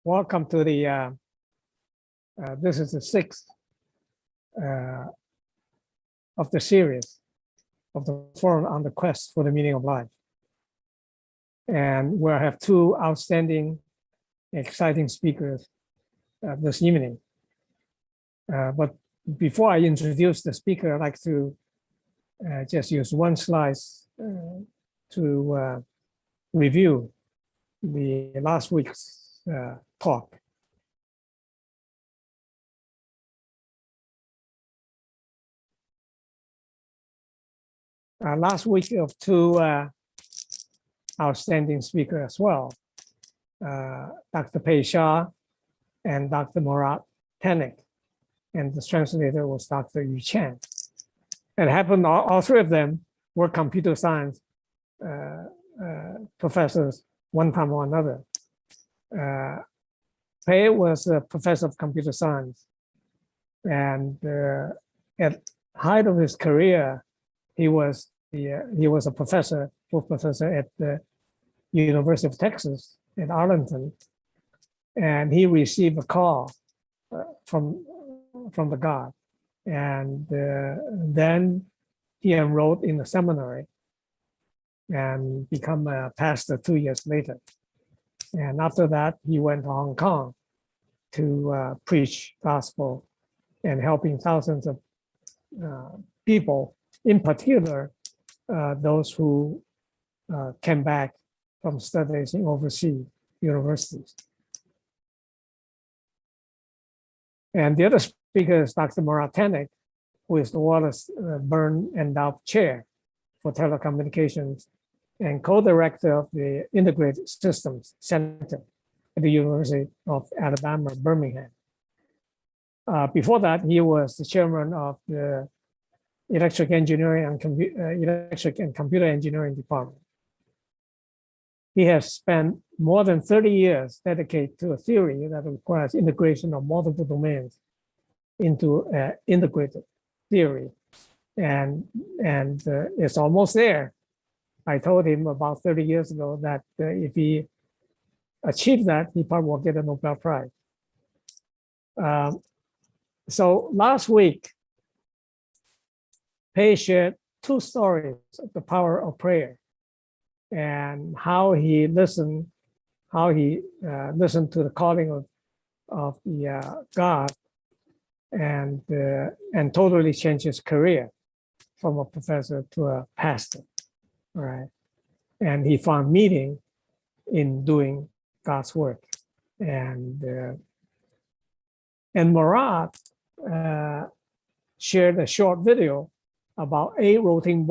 Welcome to the, this is the sixth of the series of the Forum on the Quest for the Meaning of Life. And we'll have two outstanding, exciting speakers this evening. But before I introduce the speaker, I'd like to just use one slide to review the last week's talk. Last week of two outstanding speakers as well, Dr. Pei Shah and Dr. Murat Tanik, and the translator was Dr. Yu Chen. It happened all three of them were computer science professors one time or another. Pei was a professor of computer science, and at height of his career, he was a professor, full professor at the University of Texas at Arlington, and he received a call from the God, and then he enrolled in the seminary and become a pastor 2 years later. And after that, he went to Hong Kong to preach gospel and helping thousands of people, in particular, those who came back from studies in overseas universities. And the other speaker is Dr. Murat Tanik, who is the Wallace Byrne Endowed Chair for Telecommunications and co-director of the Integrated Systems Center at the University of Alabama, Birmingham. Before that, he was the chairman of the Electric Engineering and Electric and Computer Engineering Department. He has spent more than 30 years dedicated to a theory that requires integration of multiple domains into integrated theory, and it's almost there. I told him about 30 years ago that if he achieved that, he probably will get a Nobel Prize. So last week, Pei shared two stories of the power of prayer and how he listened to the calling of the God and totally changed his career from a professor to a pastor. Right, and he found meaning in doing God's work, and Murat shared a short video about 8 rotating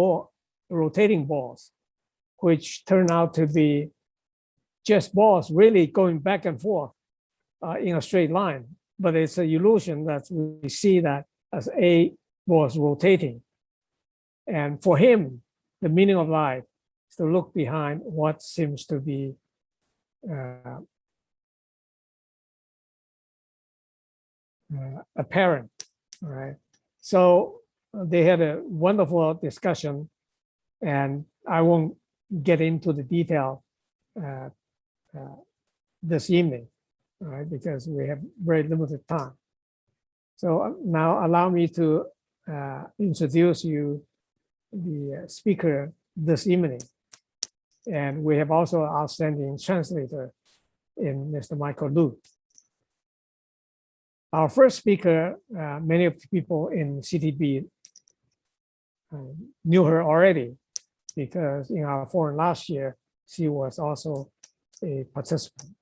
balls, which turned out to be just balls really going back and forth in a straight line, but it's an illusion that we see that as 8 balls rotating, and for him, the meaning of life is to look behind what seems to be apparent, right? So they had a wonderful discussion, and I won't get into the detail this evening, right? Because we have very limited time. So now allow me to introduce you the speaker this evening. And we have also an outstanding translator in Mr. Michael Lu. Our first speaker, many of the people in CTB knew her already because in our forum last year, she was also a participant.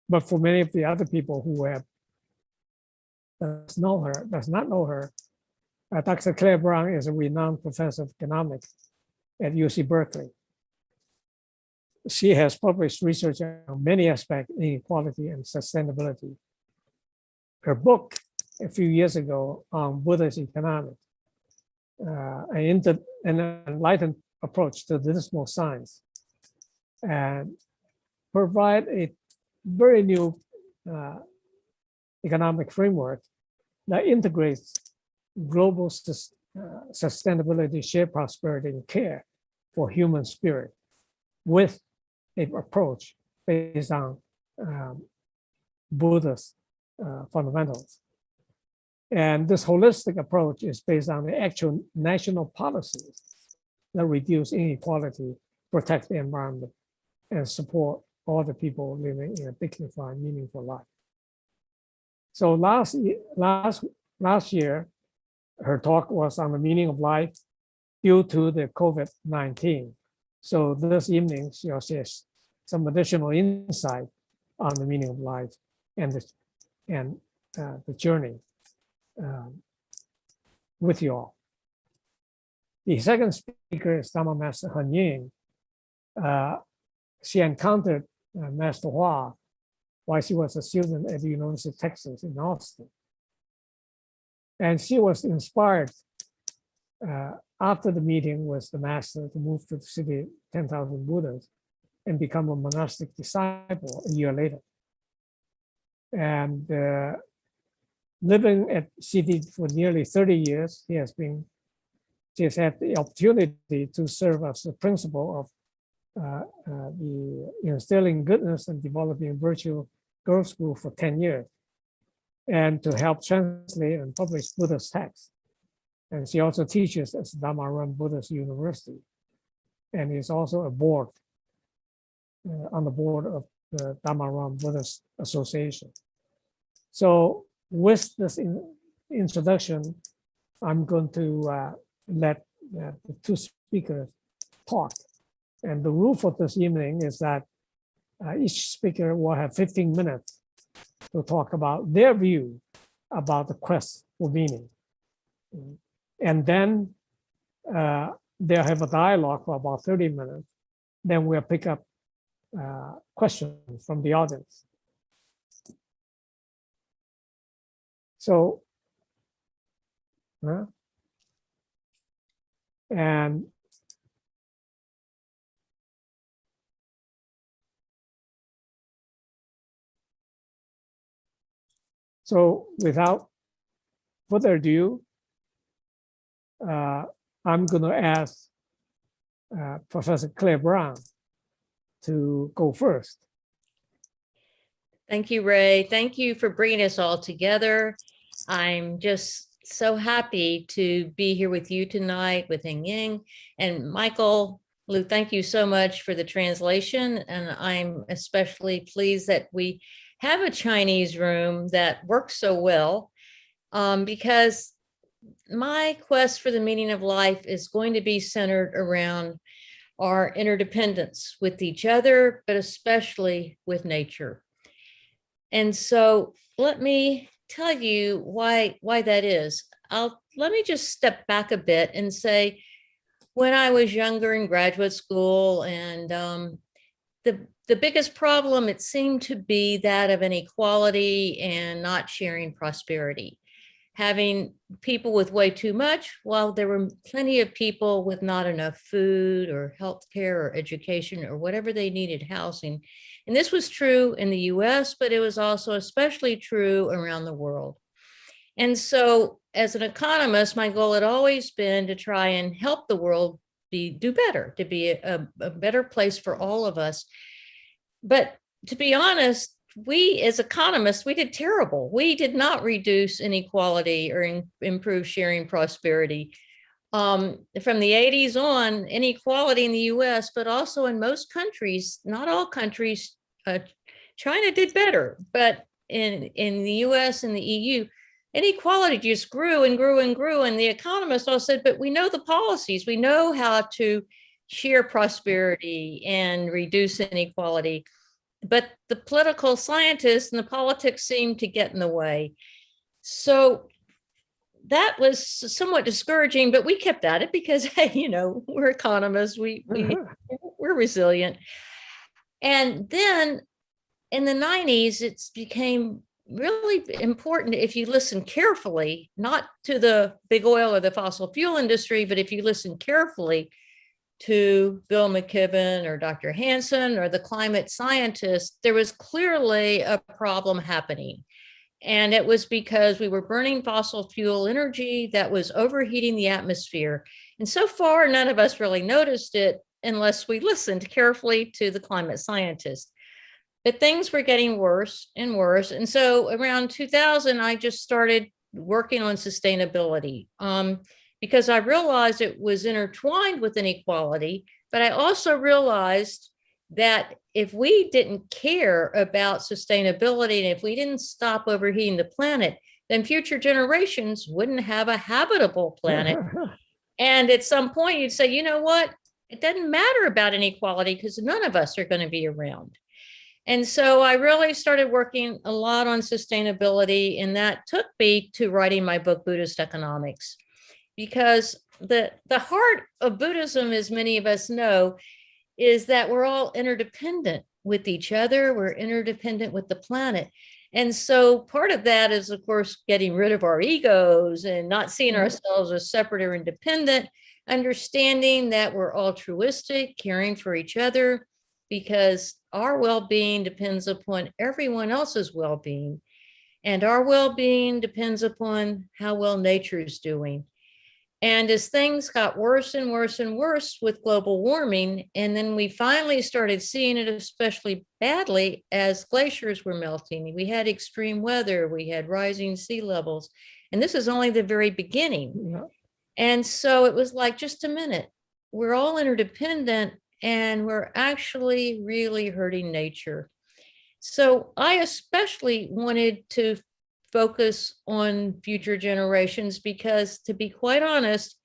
But for many of the other people who does not know her, Dr. Clair Brown is a renowned professor of economics at UC Berkeley. She has published research on many aspects of inequality and sustainability. Her book a few years ago on Buddhist economics, an enlightened approach to dismal science, and provide a very new economic framework that integrates global sustainability, shared prosperity, and care for human spirit with an approach based on Buddhist fundamentals. And this holistic approach is based on the actual national policies that reduce inequality, protect the environment, and support all the people living in a dignified, meaningful life. So last year, her talk was on the meaning of life due to the COVID-19. So this evening, she'll share some additional insight on the meaning of life and the journey with you all. The second speaker is Dharma Master Heng. She encountered Master Hua while she was a student at the University of Texas in Austin. And she was inspired after the meeting with the master to move to the city 10,000 Buddhas and become a monastic disciple a year later. And living at city for nearly 30 years, she has had the opportunity to serve as the principal of the Instilling Goodness and Developing Virtue Girls School for 10 years, and to help translate and publish Buddhist texts. And she also teaches at Dhammaram Buddhist University, and is also a board on the board of the Dhammaram Buddhist Association. So with this introduction, I'm going to let the two speakers talk. And the rule for this evening is that each speaker will have 15 minutes to talk about their view about the quest for meaning. And then they'll have a dialogue for about 30 minutes. Then we'll pick up questions from the audience. So, and so without further ado, I'm going to ask Professor Clair Brown to go first. Thank you, Ray. Thank you for bringing us all together. I'm just so happy to be here with you tonight with Heng. And Michael, Lou, thank you so much for the translation. And I'm especially pleased that we have a Chinese room that works so well, because my quest for the meaning of life is going to be centered around our interdependence with each other, but especially with nature. And so let me tell you why that is. Let me just step back a bit and say, when I was younger in graduate school, and the biggest problem, it seemed to be that of inequality and not sharing prosperity. Having people with way too much, while there were plenty of people with not enough food or healthcare or education or whatever they needed, housing. And this was true in the US, but it was also especially true around the world. And so as an economist, my goal had always been to try and help the world do better, to be a better place for all of us. But to be honest, we as economists, we did terrible. We did not reduce inequality or improve sharing prosperity. From the 80s on, inequality in the US, but also in most countries, not all countries, China did better, but in the US and the EU, inequality just grew and grew and grew. And the economists all said, but we know the policies, we know how to share prosperity and reduce inequality. But the political scientists and the politics seemed to get in the way. So that was somewhat discouraging, but we kept at it because, hey, you know, we're economists, we're resilient. And then in the 90s, it became really important, if you listen carefully, not to the big oil or the fossil fuel industry, but if you listen carefully to Bill McKibben or Dr. Hansen or the climate scientists, there was clearly a problem happening. And it was because we were burning fossil fuel energy that was overheating the atmosphere. And so far, none of us really noticed it unless we listened carefully to the climate scientists. But things were getting worse and worse. And so around 2000, I just started working on sustainability because I realized it was intertwined with inequality. But I also realized that if we didn't care about sustainability and if we didn't stop overheating the planet, then future generations wouldn't have a habitable planet. And at some point you'd say, you know what? It doesn't matter about inequality because none of us are going to be around. And so I really started working a lot on sustainability, and that took me to writing my book, Buddhist Economics, because the heart of Buddhism, as many of us know, is that we're all interdependent with each other. We're interdependent with the planet. And so part of that is, of course, getting rid of our egos and not seeing ourselves as separate or independent, understanding that we're altruistic, caring for each other, because our well-being depends upon everyone else's well-being. And our well-being depends upon how well nature is doing. And as things got worse and worse and worse with global warming, and then we finally started seeing it especially badly as glaciers were melting. We had extreme weather, we had rising sea levels, and this is only the very beginning. Yeah. And so it was like, just a minute, we're all interdependent and we're actually really hurting nature. So I especially wanted to focus on future generations because, to be quite honest,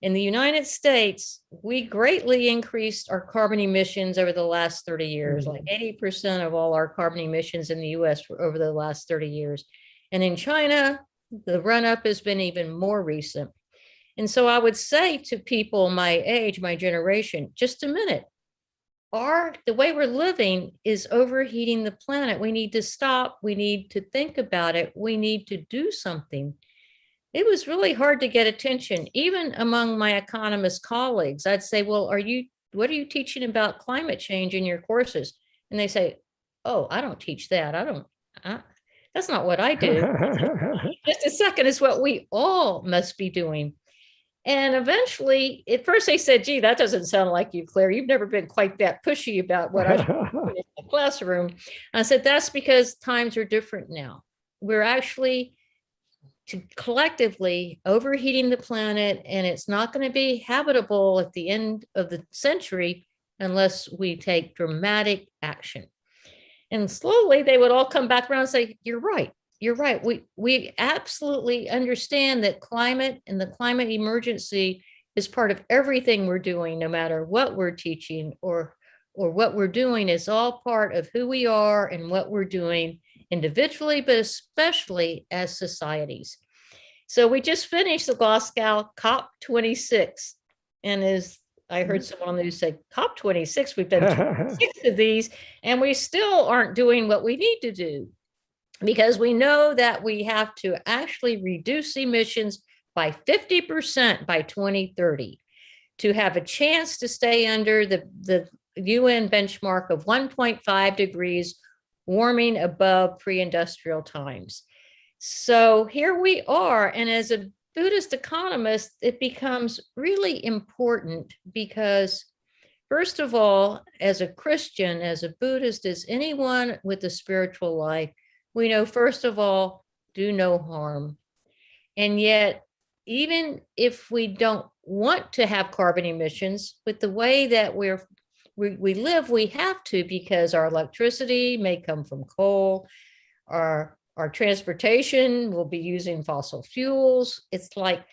in the United States, we greatly increased our carbon emissions over the last 30 years. Like 80% of all our carbon emissions in the US were over the last 30 years. And in China, the run-up has been even more recent. And so I would say to people my age, my generation, just a minute, the way we're living is overheating the planet. We need to stop. We need to think about it. We need to do something. It was really hard to get attention, even among my economist colleagues. I'd say, well, what are you teaching about climate change in your courses? And they say, oh, I don't teach that. That's not what I do. Just a second, is what we all must be doing. And eventually, at first they said, gee, that doesn't sound like you, Claire. You've never been quite that pushy about what I should do in the classroom. And I said, that's because times are different now. We're actually collectively overheating the planet, and it's not going to be habitable at the end of the century unless we take dramatic action. And slowly they would all come back around and say, you're right. You're right. We absolutely understand that climate and the climate emergency is part of everything we're doing, no matter what we're teaching or what we're doing. Is all part of who we are and what we're doing individually, but especially as societies. So we just finished the Glasgow COP26. And as I heard someone on the news say, COP26, we've done 26 of these, and we still aren't doing what we need to do. Because we know that we have to actually reduce emissions by 50% by 2030 to have a chance to stay under the UN benchmark of 1.5 degrees warming above pre-industrial times. So here we are. And as a Buddhist economist, it becomes really important because, first of all, as a Christian, as a Buddhist, as anyone with a spiritual life, we know, first of all, do no harm. And yet, even if we don't want to have carbon emissions, with the way that we live, we have to, because our electricity may come from coal, our transportation will be using fossil fuels. It's like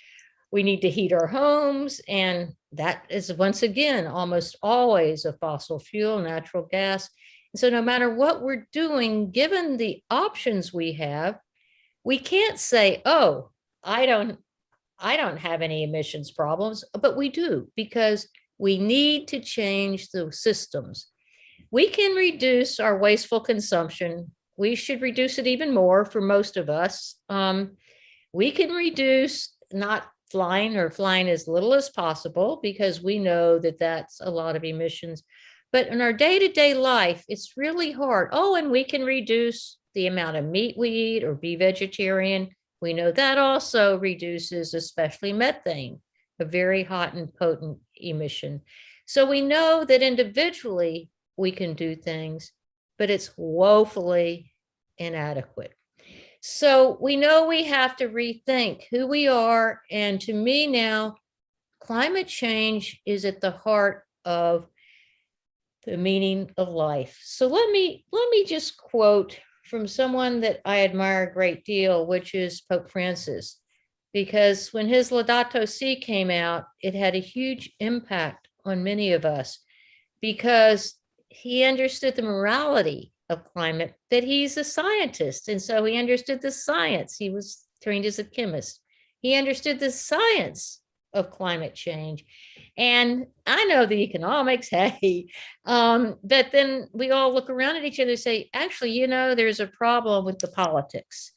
we need to heat our homes, and that is, once again, almost always a fossil fuel, natural gas. So no matter what we're doing, given the options we have, we can't say, oh, I don't have any emissions problems, but we do, because we need to change the systems. We can reduce our wasteful consumption. We should reduce it even more for most of us. We can reduce not flying, or flying as little as possible, because we know that that's a lot of emissions. But in our day-to-day life, it's really hard. Oh, and we can reduce the amount of meat we eat or be vegetarian. We know that also reduces especially methane, a very hot and potent emission. So we know that individually we can do things, but it's woefully inadequate. So we know we have to rethink who we are. And to me now, climate change is at the heart of the meaning of life. So let me just quote from someone that I admire a great deal, which is Pope Francis, because when his Laudato Si came out, it had a huge impact on many of us because he understood the morality of climate, that he's a scientist. And so he understood the science. He was trained as a chemist. He understood the science of climate change. And I know the economics, hey, but then we all look around at each other and say, actually, you know, there's a problem with the politics.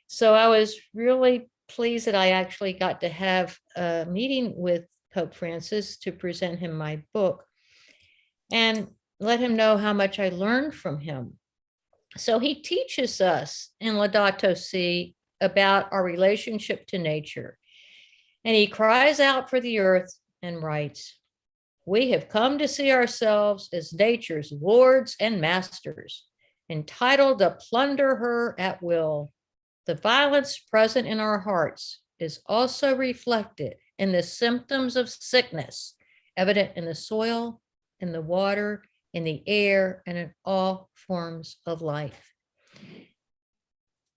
So I was really pleased that I actually got to have a meeting with Pope Francis to present him my book and let him know how much I learned from him. So he teaches us in Laudato Si about our relationship to nature. And he cries out for the earth and writes, "We have come to see ourselves as nature's lords and masters, entitled to plunder her at will. The violence present in our hearts is also reflected in the symptoms of sickness, evident in the soil, in the water, in the air, and in all forms of life."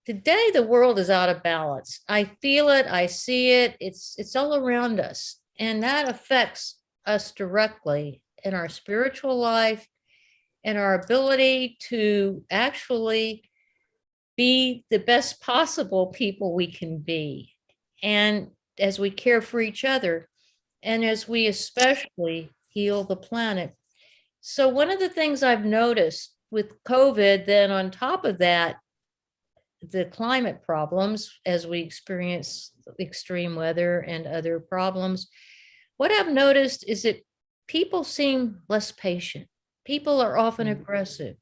Today, the world is out of balance. I feel it, I see it, it's all around us. And that affects us directly in our spiritual life and our ability to actually be the best possible people we can be. And as we care for each other, and as we especially heal the planet. So one of the things I've noticed with COVID, then on top of that, the climate problems, as we experience extreme weather and other problems, what I've noticed is that people seem less patient. People are often aggressive.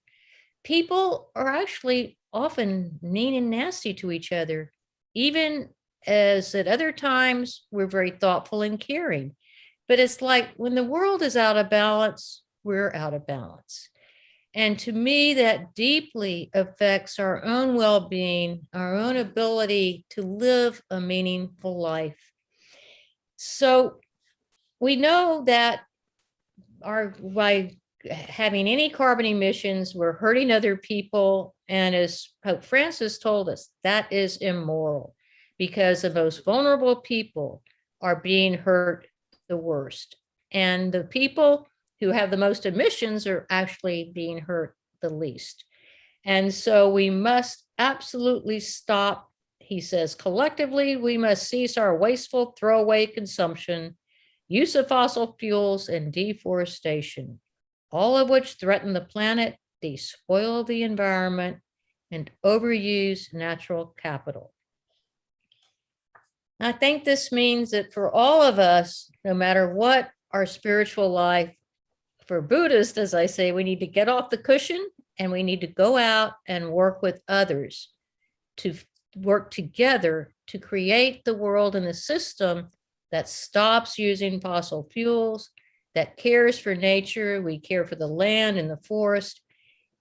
People are actually often mean and nasty to each other, even as at other times we're very thoughtful and caring. But it's like when the world is out of balance, we're out of balance. And to me, that deeply affects our own well-being, our own ability to live a meaningful life. So we know that by having any carbon emissions, we're hurting other people. And as Pope Francis told us, that is immoral because the most vulnerable people are being hurt the worst. And the people who have the most emissions are actually being hurt the least. And so we must absolutely stop, he says, collectively, we must cease our wasteful throwaway consumption, use of fossil fuels, and deforestation, all of which threaten the planet, despoil the environment, and overuse natural capital. I think this means that for all of us, no matter what our spiritual life, for Buddhists, as I say, we need to get off the cushion and we need to go out and work with others to work together to create the world and the system that stops using fossil fuels, that cares for nature, we care for the land and the forest,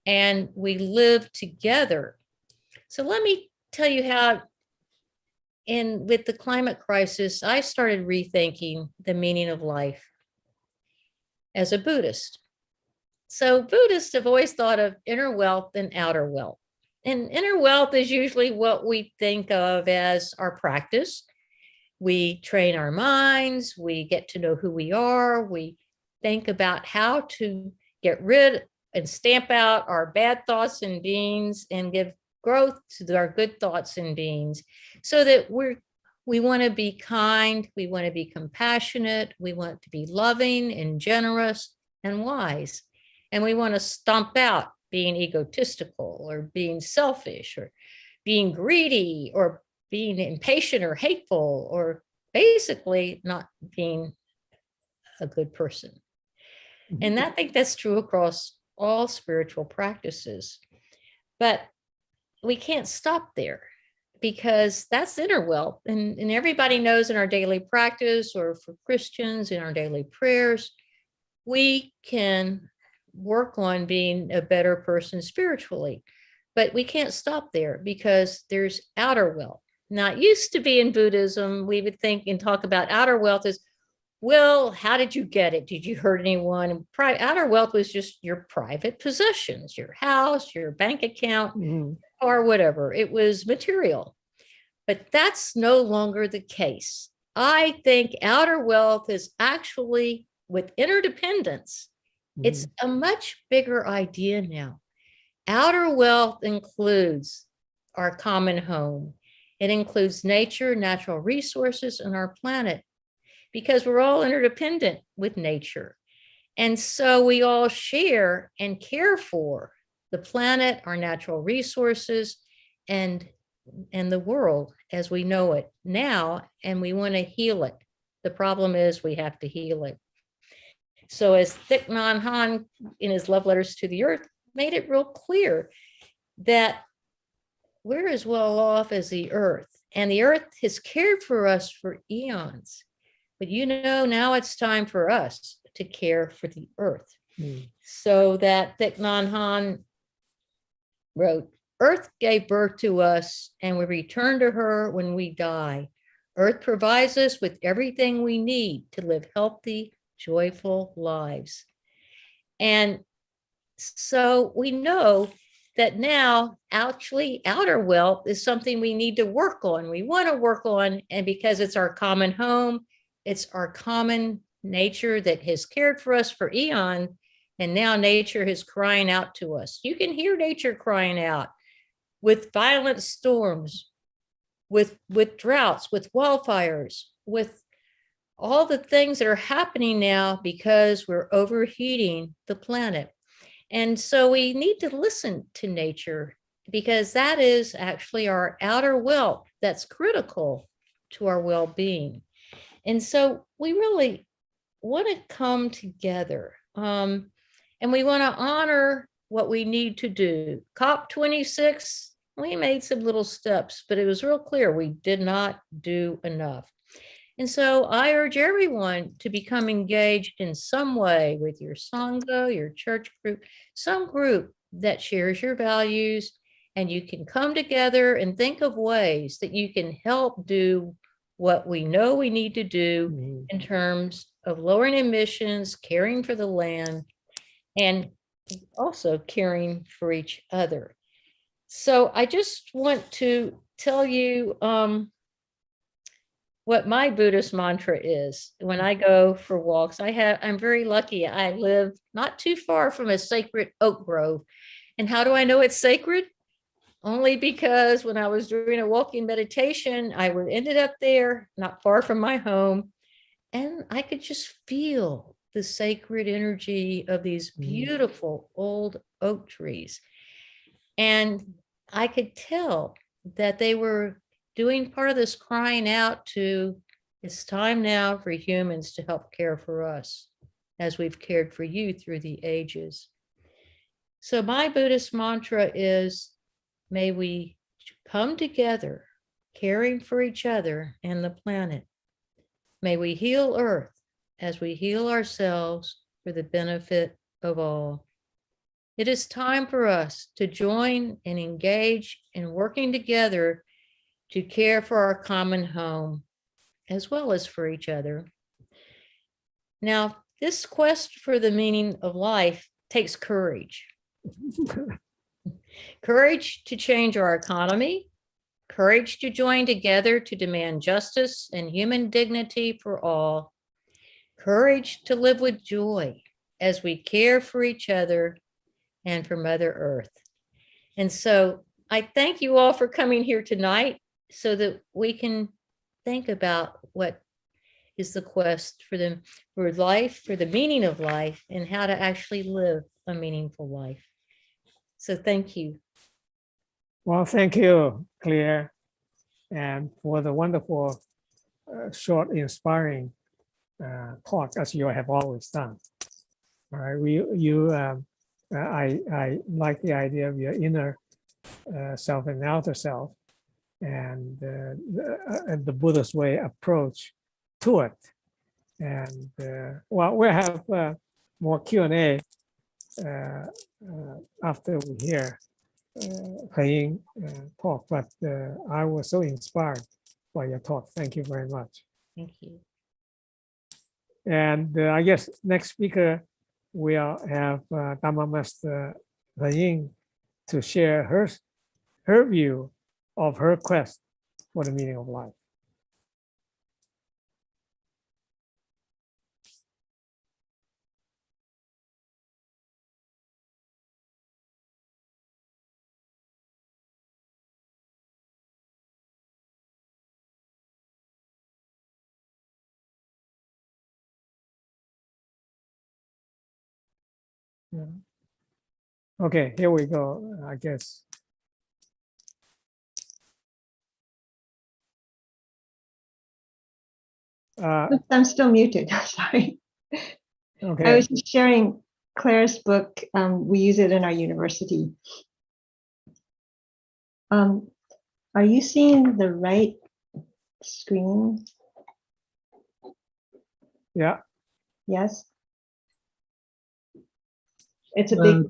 and we live together. So let me tell you how, with the climate crisis, I started rethinking the meaning of life as a Buddhist. So Buddhists have always thought of inner wealth and outer wealth. And inner wealth is usually what we think of as our practice. We train our minds, we get to know who we are, we think about how to get rid and stamp out our bad thoughts and beings and give growth to our good thoughts and beings so that we want to be kind, we want to be compassionate, we want to be loving and generous and wise. And we want to stomp out being egotistical or being selfish or being greedy or being impatient or hateful or basically not being a good person. And I think that's true across all spiritual practices. But we can't stop there because that's inner wealth. And everybody knows in our daily practice or for Christians in our daily prayers, we can work on being a better person spiritually. But we can't stop there because there's outer wealth. Now, it used to be in Buddhism, we would think and talk about outer wealth as, well, how did you get it? Did you hurt anyone? Outer wealth was just your private possessions, your house, your bank account, or whatever. It was material. But that's no longer the case. I think outer wealth is actually, with interdependence, it's a much bigger idea now. Outer wealth includes our common home. It includes nature, natural resources, and our planet, because we're all interdependent with nature. And so we all share and care for the planet, our natural resources, and the world as we know it now, and we want to heal it. The problem is we have to heal it. So as Thich Nhat Hanh, in his love letters to the earth, made it real clear that we're as well off as the earth, and the earth has cared for us for eons. But now it's time for us to care for the earth. So that Thich Nhat Hanh wrote, Earth gave birth to us, and we return to her when we die. Earth provides us with everything we need to live healthy, joyful lives. And so we know that now actually outer wealth is something we need to work on. We want to work on, and because it's our common home, it's our common nature that has cared for us for eons, and now nature is crying out to us. You can hear nature crying out with violent storms, with droughts, with wildfires, with all the things that are happening now because we're overheating the planet. And so we need to listen to nature, because that is actually our outer wealth that's critical to our well-being. And so we really want to come together, and we want to honor what we need to do. COP26, we made some little steps, but it was real clear we did not do enough. And so I urge everyone to become engaged in some way with your Sangha, your church group, some group that shares your values, and you can come together and think of ways that you can help do what we know we need to do in terms of lowering emissions, caring for the land, and also caring for each other. So I just want to tell you what my Buddhist mantra is. When I go for walks, I'm very lucky. I live not too far from a sacred oak grove. And how do I know it's sacred? Only because when I was doing a walking meditation, I ended up there, not far from my home, and I could just feel the sacred energy of these beautiful old oak trees. And I could tell that they were doing part of this crying out to, it's time now for humans to help care for us as we've cared for you through the ages. So my Buddhist mantra is, may we come together, caring for each other and the planet. May we heal Earth as we heal ourselves for the benefit of all. It is time for us to join and engage in working together to care for our common home, as well as for each other. Now, this quest for the meaning of life takes courage. Courage to change our economy, courage to join together to demand justice and human dignity for all, courage to live with joy as we care for each other and for Mother Earth. And so I thank you all for coming here tonight so that we can think about what is the quest for life, for the meaning of life, and how to actually live a meaningful life. So thank you. Well, thank you, Claire, and for the wonderful, short, inspiring talk, as you have always done. All right, I like the idea of your inner self and outer self, and the Buddhist way approach to it. And well, we'll have more Q&A after we hear Heng talk, but I was so inspired by your talk. Thank you very much. Thank you. And I guess next speaker we'll have Dharma Master Heng to share her view of her quest for the meaning of life. Yeah. Okay, here we go, I guess. I'm still muted. Sorry. Okay. I was just sharing Claire's book. We use it in our university. Are you seeing the right screen? Yeah. Yes. It's a big.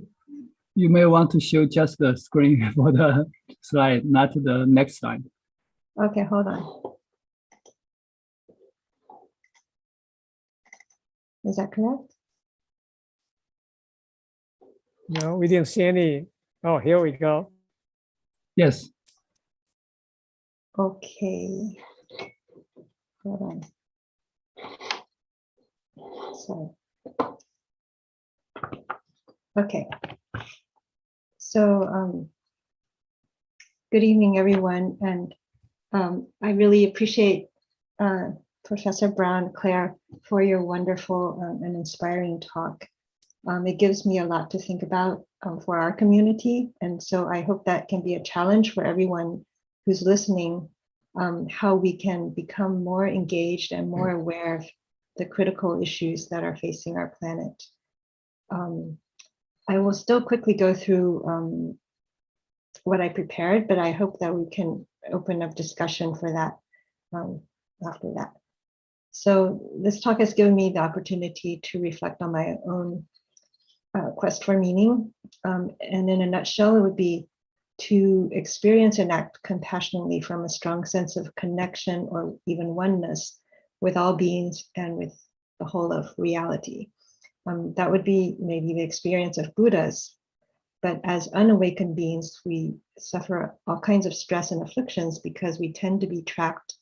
You may want to show just the screen for the slide, not the next slide. Okay, hold on. Is that correct? No, we didn't see any. Oh, here we go. Yes. Okay. Hold on. So. Okay. So, good evening, everyone. And I really appreciate Professor Brown, Claire, for your wonderful and inspiring talk. It gives me a lot to think about for our community. And so I hope that can be a challenge for everyone who's listening, how we can become more engaged and more aware of the critical issues that are facing our planet. I will still quickly go through what I prepared, but I hope that we can open up discussion for that after that. So this talk has given me the opportunity to reflect on my own quest for meaning. And in a nutshell, it would be to experience and act compassionately from a strong sense of connection or even oneness with all beings and with the whole of reality. That would be maybe the experience of Buddhas, but as unawakened beings, we suffer all kinds of stress and afflictions because we tend to be trapped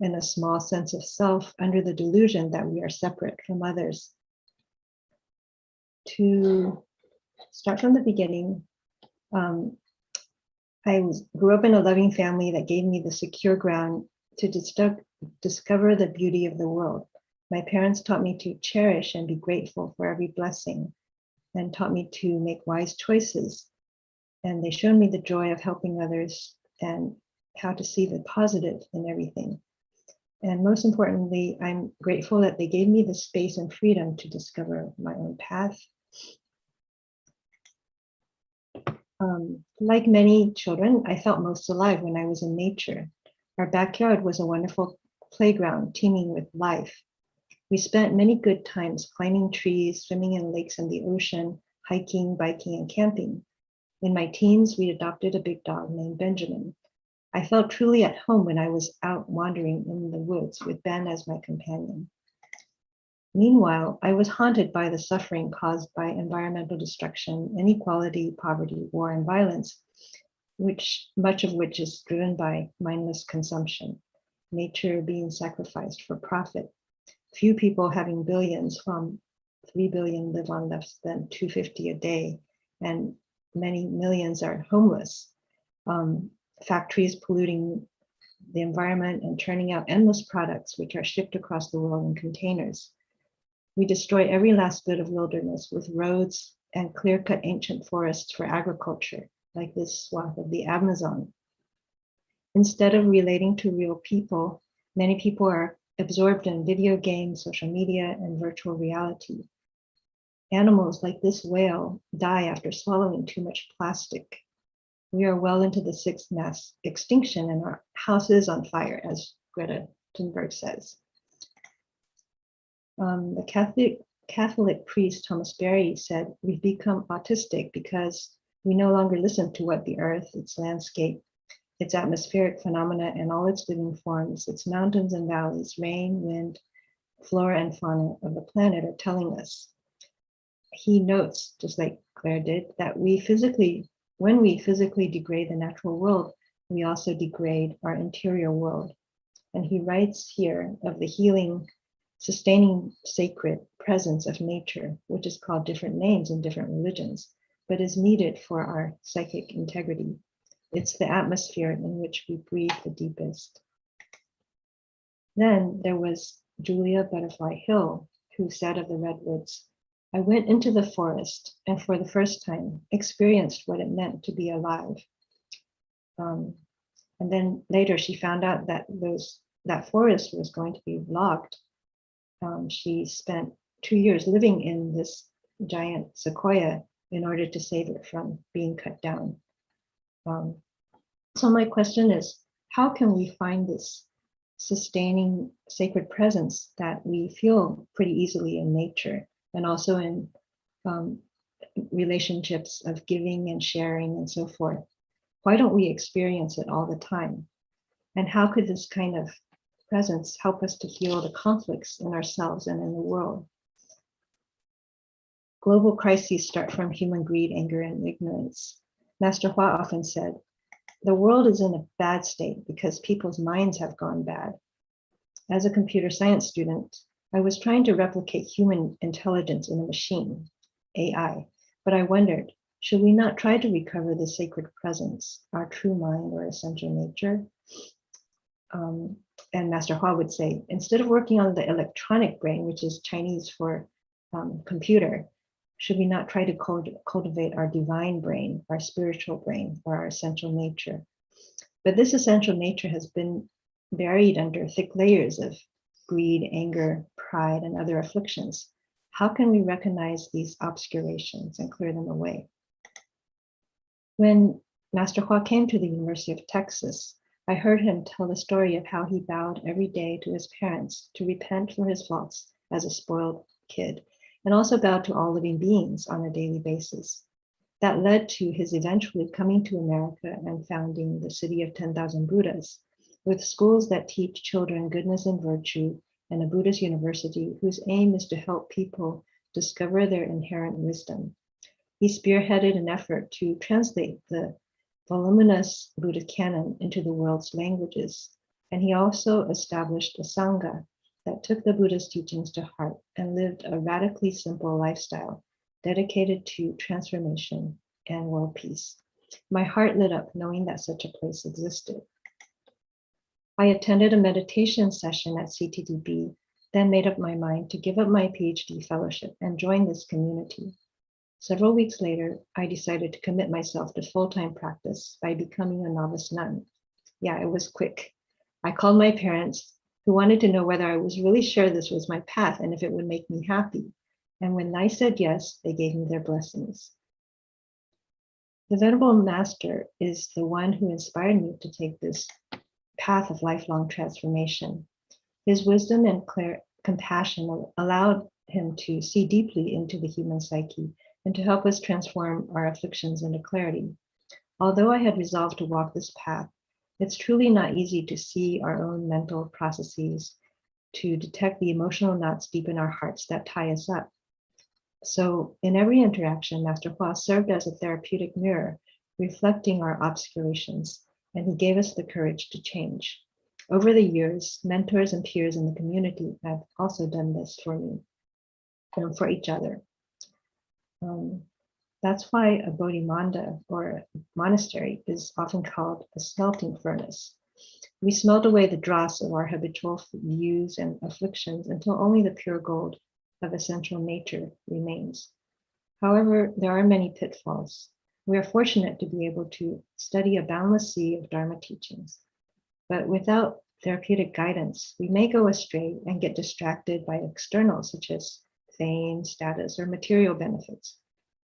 in a small sense of self under the delusion that we are separate from others. To start from the beginning, I grew up in a loving family that gave me the secure ground to discover the beauty of the world. My parents taught me to cherish and be grateful for every blessing and taught me to make wise choices. And they showed me the joy of helping others and how to see the positive in everything. And most importantly, I'm grateful that they gave me the space and freedom to discover my own path. Like many children, I felt most alive when I was in nature. Our backyard was a wonderful playground teeming with life. We spent many good times climbing trees, swimming in lakes and the ocean, hiking, biking, and camping. In my teens, we adopted a big dog named Benjamin. I felt truly at home when I was out wandering in the woods with Ben as my companion. Meanwhile, I was haunted by the suffering caused by environmental destruction, inequality, poverty, war, and violence, much of which is driven by mindless consumption, nature being sacrificed for profit, few people having billions, while 3 billion live on less than $2.50 a day, and many millions are homeless. Factories polluting the environment and turning out endless products which are shipped across the world in containers. We destroy every last bit of wilderness with roads and clear-cut ancient forests for agriculture, like this swath of the Amazon. Instead of relating to real people, many people are absorbed in video games, social media, and virtual reality. Animals like this whale die after swallowing too much plastic. We are well into the 6th mass extinction and our house is on fire, as Greta Thunberg says. The Catholic Catholic priest Thomas Berry said, "We've become autistic because we no longer listen to what the earth, its landscape, its atmospheric phenomena and all its living forms, its mountains and valleys, rain, wind, flora and fauna of the planet are telling us." He notes, just like Claire did, that when we physically degrade the natural world, we also degrade our interior world. And he writes here of the healing, sustaining sacred presence of nature, which is called different names in different religions, but is needed for our psychic integrity. It's the atmosphere in which we breathe the deepest. Then there was Julia Butterfly Hill, who said of the redwoods, "I went into the forest and for the first time experienced what it meant to be alive." And then later she found out that that forest was going to be logged. She spent 2 years living in this giant sequoia in order to save it from being cut down. So my question is, how can we find this sustaining sacred presence that we feel pretty easily in nature and also in relationships of giving and sharing and so forth? Why don't we experience it all the time? And how could this kind of presence help us to heal the conflicts in ourselves and in the world? Global crises start from human greed, anger, and ignorance. Master Hua often said, "The world is in a bad state because people's minds have gone bad." As a computer science student, I was trying to replicate human intelligence in a machine, AI, but I wondered, should we not try to recover the sacred presence, our true mind or essential nature? And Master Hua would say, instead of working on the electronic brain, which is Chinese for computer, should we not try to cultivate our divine brain, our spiritual brain, or our essential nature? But this essential nature has been buried under thick layers of greed, anger, pride, and other afflictions. How can we recognize these obscurations and clear them away? When Master Hua came to the University of Texas, I heard him tell the story of how he bowed every day to his parents to repent for his faults as a spoiled kid, and also bowed to all living beings on a daily basis. That led to his eventually coming to America and founding the City of 10,000 Buddhas, with schools that teach children goodness and virtue, and a Buddhist university whose aim is to help people discover their inherent wisdom. He spearheaded an effort to translate the voluminous Buddhist canon into the world's languages, and he also established a Sangha that took the Buddha's teachings to heart and lived a radically simple lifestyle dedicated to transformation and world peace. My heart lit up knowing that such a place existed. I attended a meditation session at CTTB, then made up my mind to give up my PhD fellowship and join this community. Several weeks later, I decided to commit myself to full-time practice by becoming a novice nun. Yeah, it was quick. I called my parents, who wanted to know whether I was really sure this was my path and if it would make me happy. And when I said yes, they gave me their blessings. The Venerable Master is the one who inspired me to take this path of lifelong transformation. His wisdom and compassion allowed him to see deeply into the human psyche and to help us transform our afflictions into clarity. Although I had resolved to walk this path, it's truly not easy to see our own mental processes, to detect the emotional knots deep in our hearts that tie us up. So in every interaction, Master Hua served as a therapeutic mirror, reflecting our obscurations, and he gave us the courage to change. Over the years, mentors and peers in the community have also done this for me and for each other. That's why a Bodhimanda or a monastery is often called a smelting furnace. We smelt away the dross of our habitual views and afflictions until only the pure gold of essential nature remains. However, there are many pitfalls. We are fortunate to be able to study a boundless sea of Dharma teachings, but without therapeutic guidance, we may go astray and get distracted by externals such as fame, status, or material benefits.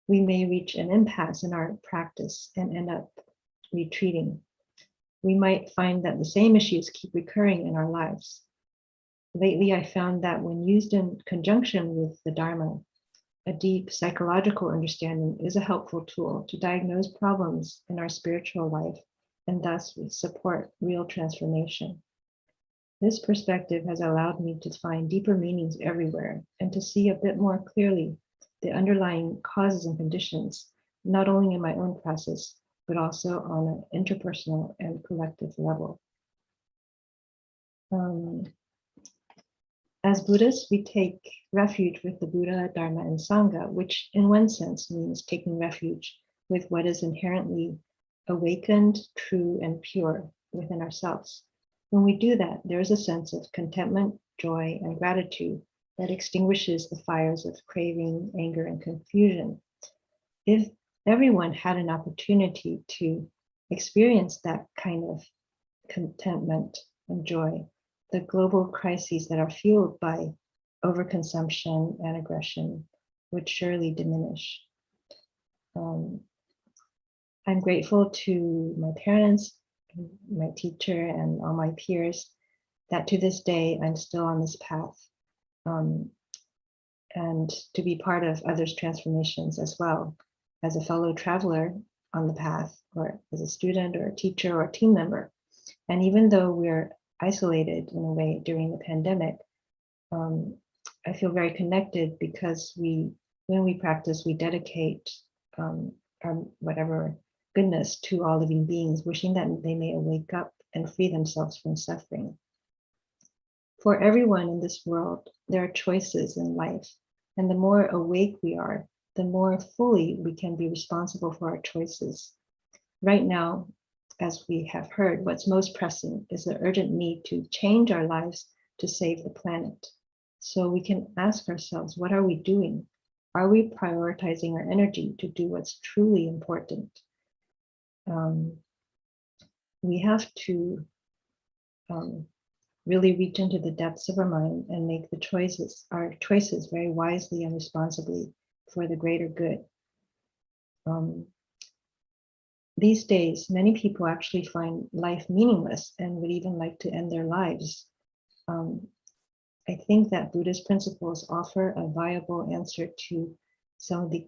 We may reach an impasse in our practice and end up retreating. We might find that the same issues keep recurring in our lives. Lately, I found that when used in conjunction with the Dharma, a deep psychological understanding is a helpful tool to diagnose problems in our spiritual life and thus support real transformation. This perspective has allowed me to find deeper meanings everywhere and to see a bit more clearly the underlying causes and conditions, not only in my own process, but also on an interpersonal and collective level. As Buddhists, we take refuge with the Buddha, Dharma, and Sangha, which in one sense means taking refuge with what is inherently awakened, true, and pure within ourselves. When we do that, there is a sense of contentment, joy, and gratitude that extinguishes the fires of craving, anger, and confusion. If everyone had an opportunity to experience that kind of contentment and joy, the global crises that are fueled by overconsumption and aggression would surely diminish. I'm grateful to my parents, my teacher, and all my peers that to this day I'm still on this path, and to be part of others' transformations as well, as a fellow traveler on the path, or as a student or a teacher or a team member. And even though we're isolated in a way during the pandemic, I feel very connected because when we practice, we dedicate our whatever goodness to all living beings, wishing that they may wake up and free themselves from suffering. For everyone in this world, there are choices in life, and the more awake we are, the more fully we can be responsible for our choices. Right now, as we have heard, what's most pressing is the urgent need to change our lives to save the planet. So we can ask ourselves, what are we doing? Are we prioritizing our energy to do what's truly important? We have to really reach into the depths of our mind and make our choices very wisely and responsibly for the greater good. These days, many people actually find life meaningless and would even like to end their lives. I think that Buddhist principles offer a viable answer to some of the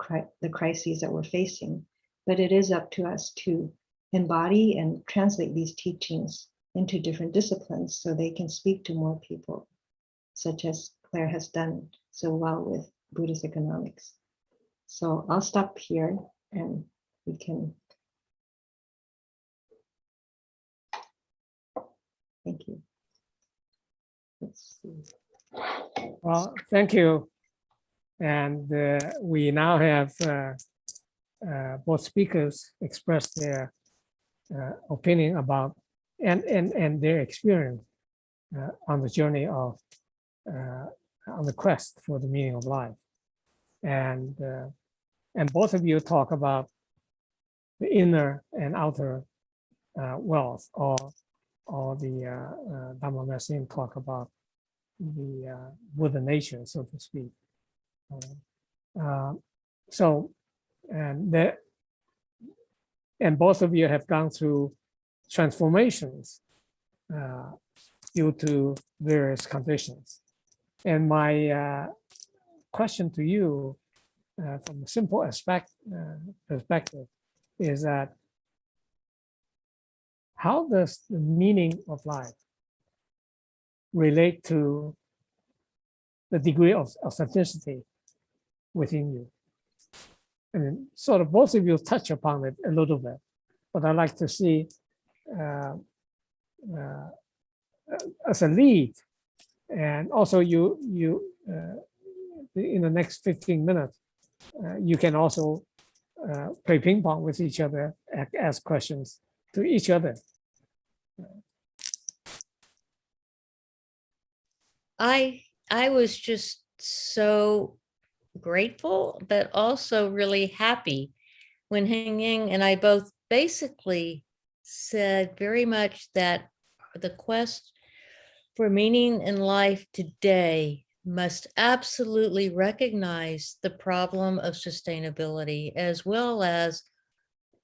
crises that we're facing, but it is up to us to embody and translate these teachings into different disciplines so they can speak to more people, such as Claire has done so well with Buddhist economics. So I'll stop here and we can. Thank you. Let's see. Well, thank you. And we now have both speakers express their opinion about and their experience on the journey of on the quest for the meaning of life. And both of you talk about the inner and outer wealth, or the Dhamma Messin talk about the Buddha nature, so to speak. And both of you have gone through transformations due to various conditions. And my question to you, from a simple perspective, is that how does the meaning of life relate to the degree of authenticity within you? And sort of both of you touch upon it a little bit, but I'd like to see as a lead, and also you in the next 15 minutes, you can also play ping pong with each other, ask questions to each other. I was just so grateful, but also really happy when Heng and I both basically said very much that the quest for meaning in life today must absolutely recognize the problem of sustainability as well as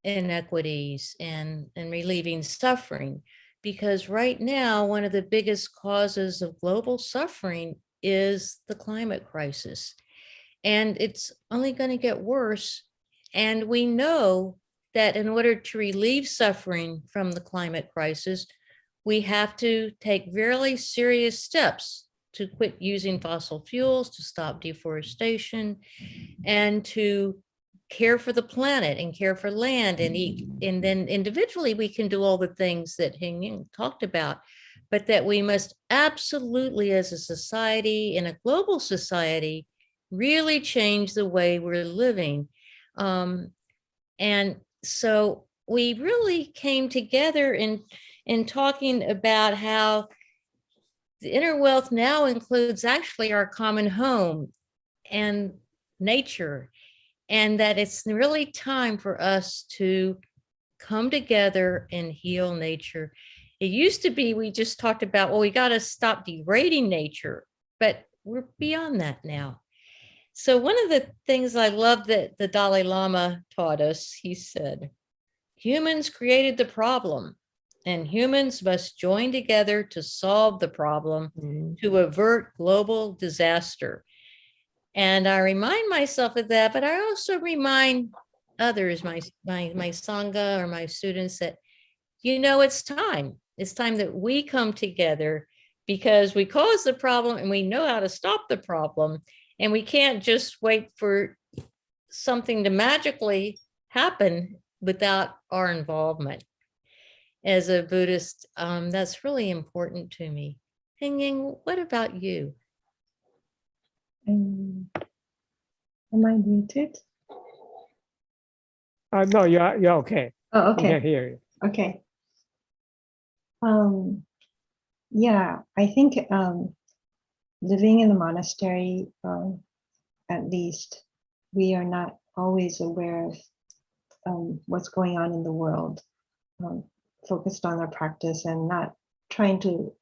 inequities and relieving suffering. because right now, one of the biggest causes of global suffering is the climate crisis. And it's only going to get worse. And we know that in order to relieve suffering from the climate crisis, we have to take really serious steps to quit using fossil fuels, to stop deforestation, and to care for the planet and care for land and eat. And then individually, we can do all the things that Heng talked about, but that we must absolutely, as a society, in a global society, really change the way we're living. And so we really came together in talking about how the inner wealth now includes actually our common home and nature, and that it's really time for us to come together and heal nature. It used to be we just talked about, well, we got to stop degrading nature, but we're beyond that now. So one of the things I love that the Dalai Lama taught us, he said, humans created the problem, and humans must join together to solve the problem, to avert global disaster. And I remind myself of that, but I also remind others, my Sangha or my students, that, it's time. It's time that we come together because we caused the problem and we know how to stop the problem. And we can't just wait for something to magically happen without our involvement. As a Buddhist, that's really important to me. Heng, what about you? Am I muted? No, you're okay. Oh, We can okay. hear you. Okay. Yeah, I think living in the monastery, at least, we are not always aware of what's going on in the world, focused on our practice and not trying to,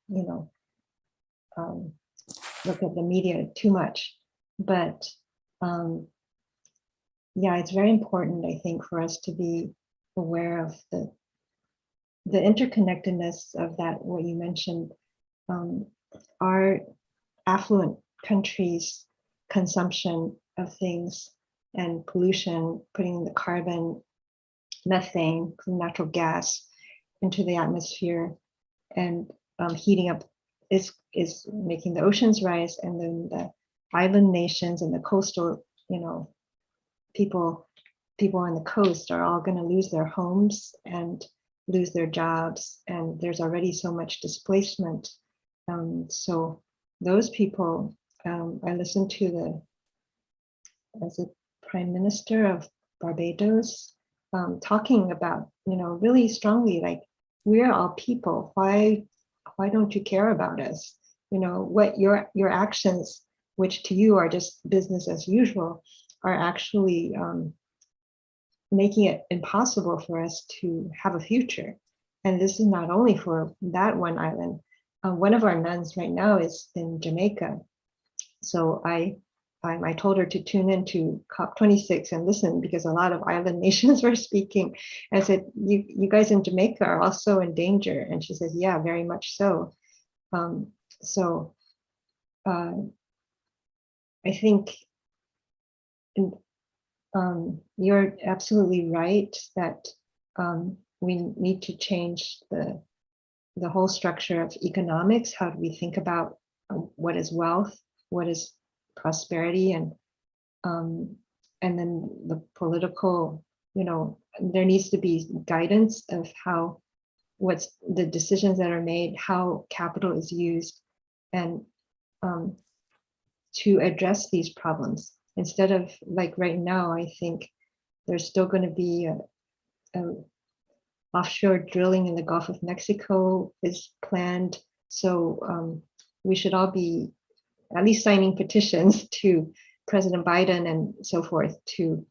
look at the media too much. But yeah, it's very important, I think, for us to be aware of the interconnectedness of that, what you mentioned. Our affluent countries' consumption of things and pollution, putting the carbon, methane, natural gas into the atmosphere and heating up is making the oceans rise, and then the island nations and the coastal, people on the coast are all going to lose their homes and lose their jobs, and there's already so much displacement. So those people, I listened to as a Prime Minister of Barbados talking about, really strongly, like, we're all people. Why don't you care about us? What your actions, which to you are just business as usual, are actually making it impossible for us to have a future. And this is not only for that one island. One of our nuns right now is in Jamaica. So I told her to tune into COP26 and listen, because a lot of island nations were speaking. I said, you guys in Jamaica are also in danger. And she said, yeah, very much so. I think you're absolutely right that we need to change the whole structure of economics. How do we think about what is wealth, what is prosperity, and then the political, there needs to be guidance of what's the decisions that are made, how capital is used, and to address these problems. Instead of, like, right now, I think there's still going to be a offshore drilling in the Gulf of Mexico is planned. So we should all be at least signing petitions to President Biden and so forth to,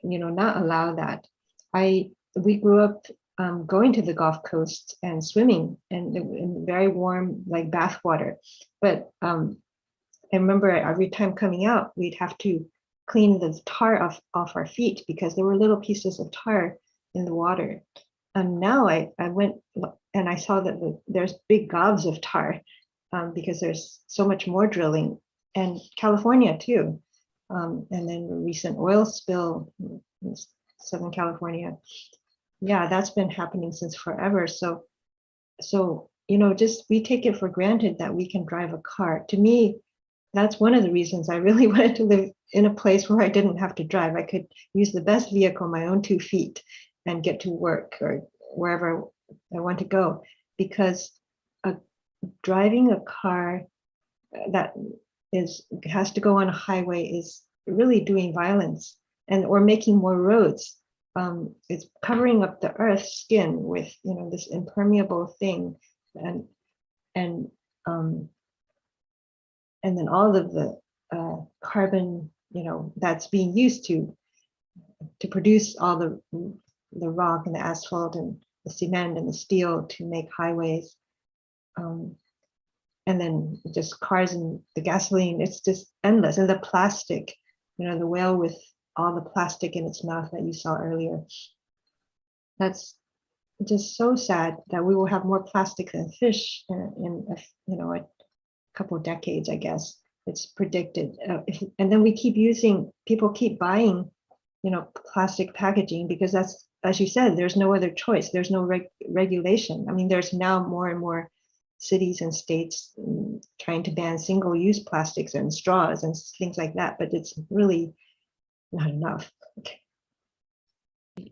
not allow that. We grew up going to the Gulf Coast and swimming in very warm, like, bath water. But I remember every time coming out, we'd have to clean the tar off our feet because there were little pieces of tar in the water. now I went and I saw that there's big gobs of tar because there's so much more drilling, and California too. And then the recent oil spill in Southern California. Yeah, that's been happening since forever. So, just we take it for granted that we can drive a car. To me, that's one of the reasons I really wanted to live in a place where I didn't have to drive. I could use the best vehicle, my own 2 feet, and get to work or wherever I want to go. Because driving a car that has to go on a highway is really doing violence, or making more roads. It's covering up the earth's skin with this impermeable thing, and then all of the carbon that's being used to produce all the rock and the asphalt and the cement and the steel to make highways, and then just cars and the gasoline. It's just endless. And the plastic, the whale with all the plastic in its mouth that you saw earlier. That's just so sad that we will have more plastic than fish in a couple of decades, I guess. It's predicted. And then people keep buying, plastic packaging, because that's, as you said, there's no other choice. There's no regulation. I mean, there's now more and more cities and states trying to ban single-use plastics and straws and things like that, but it's really not enough.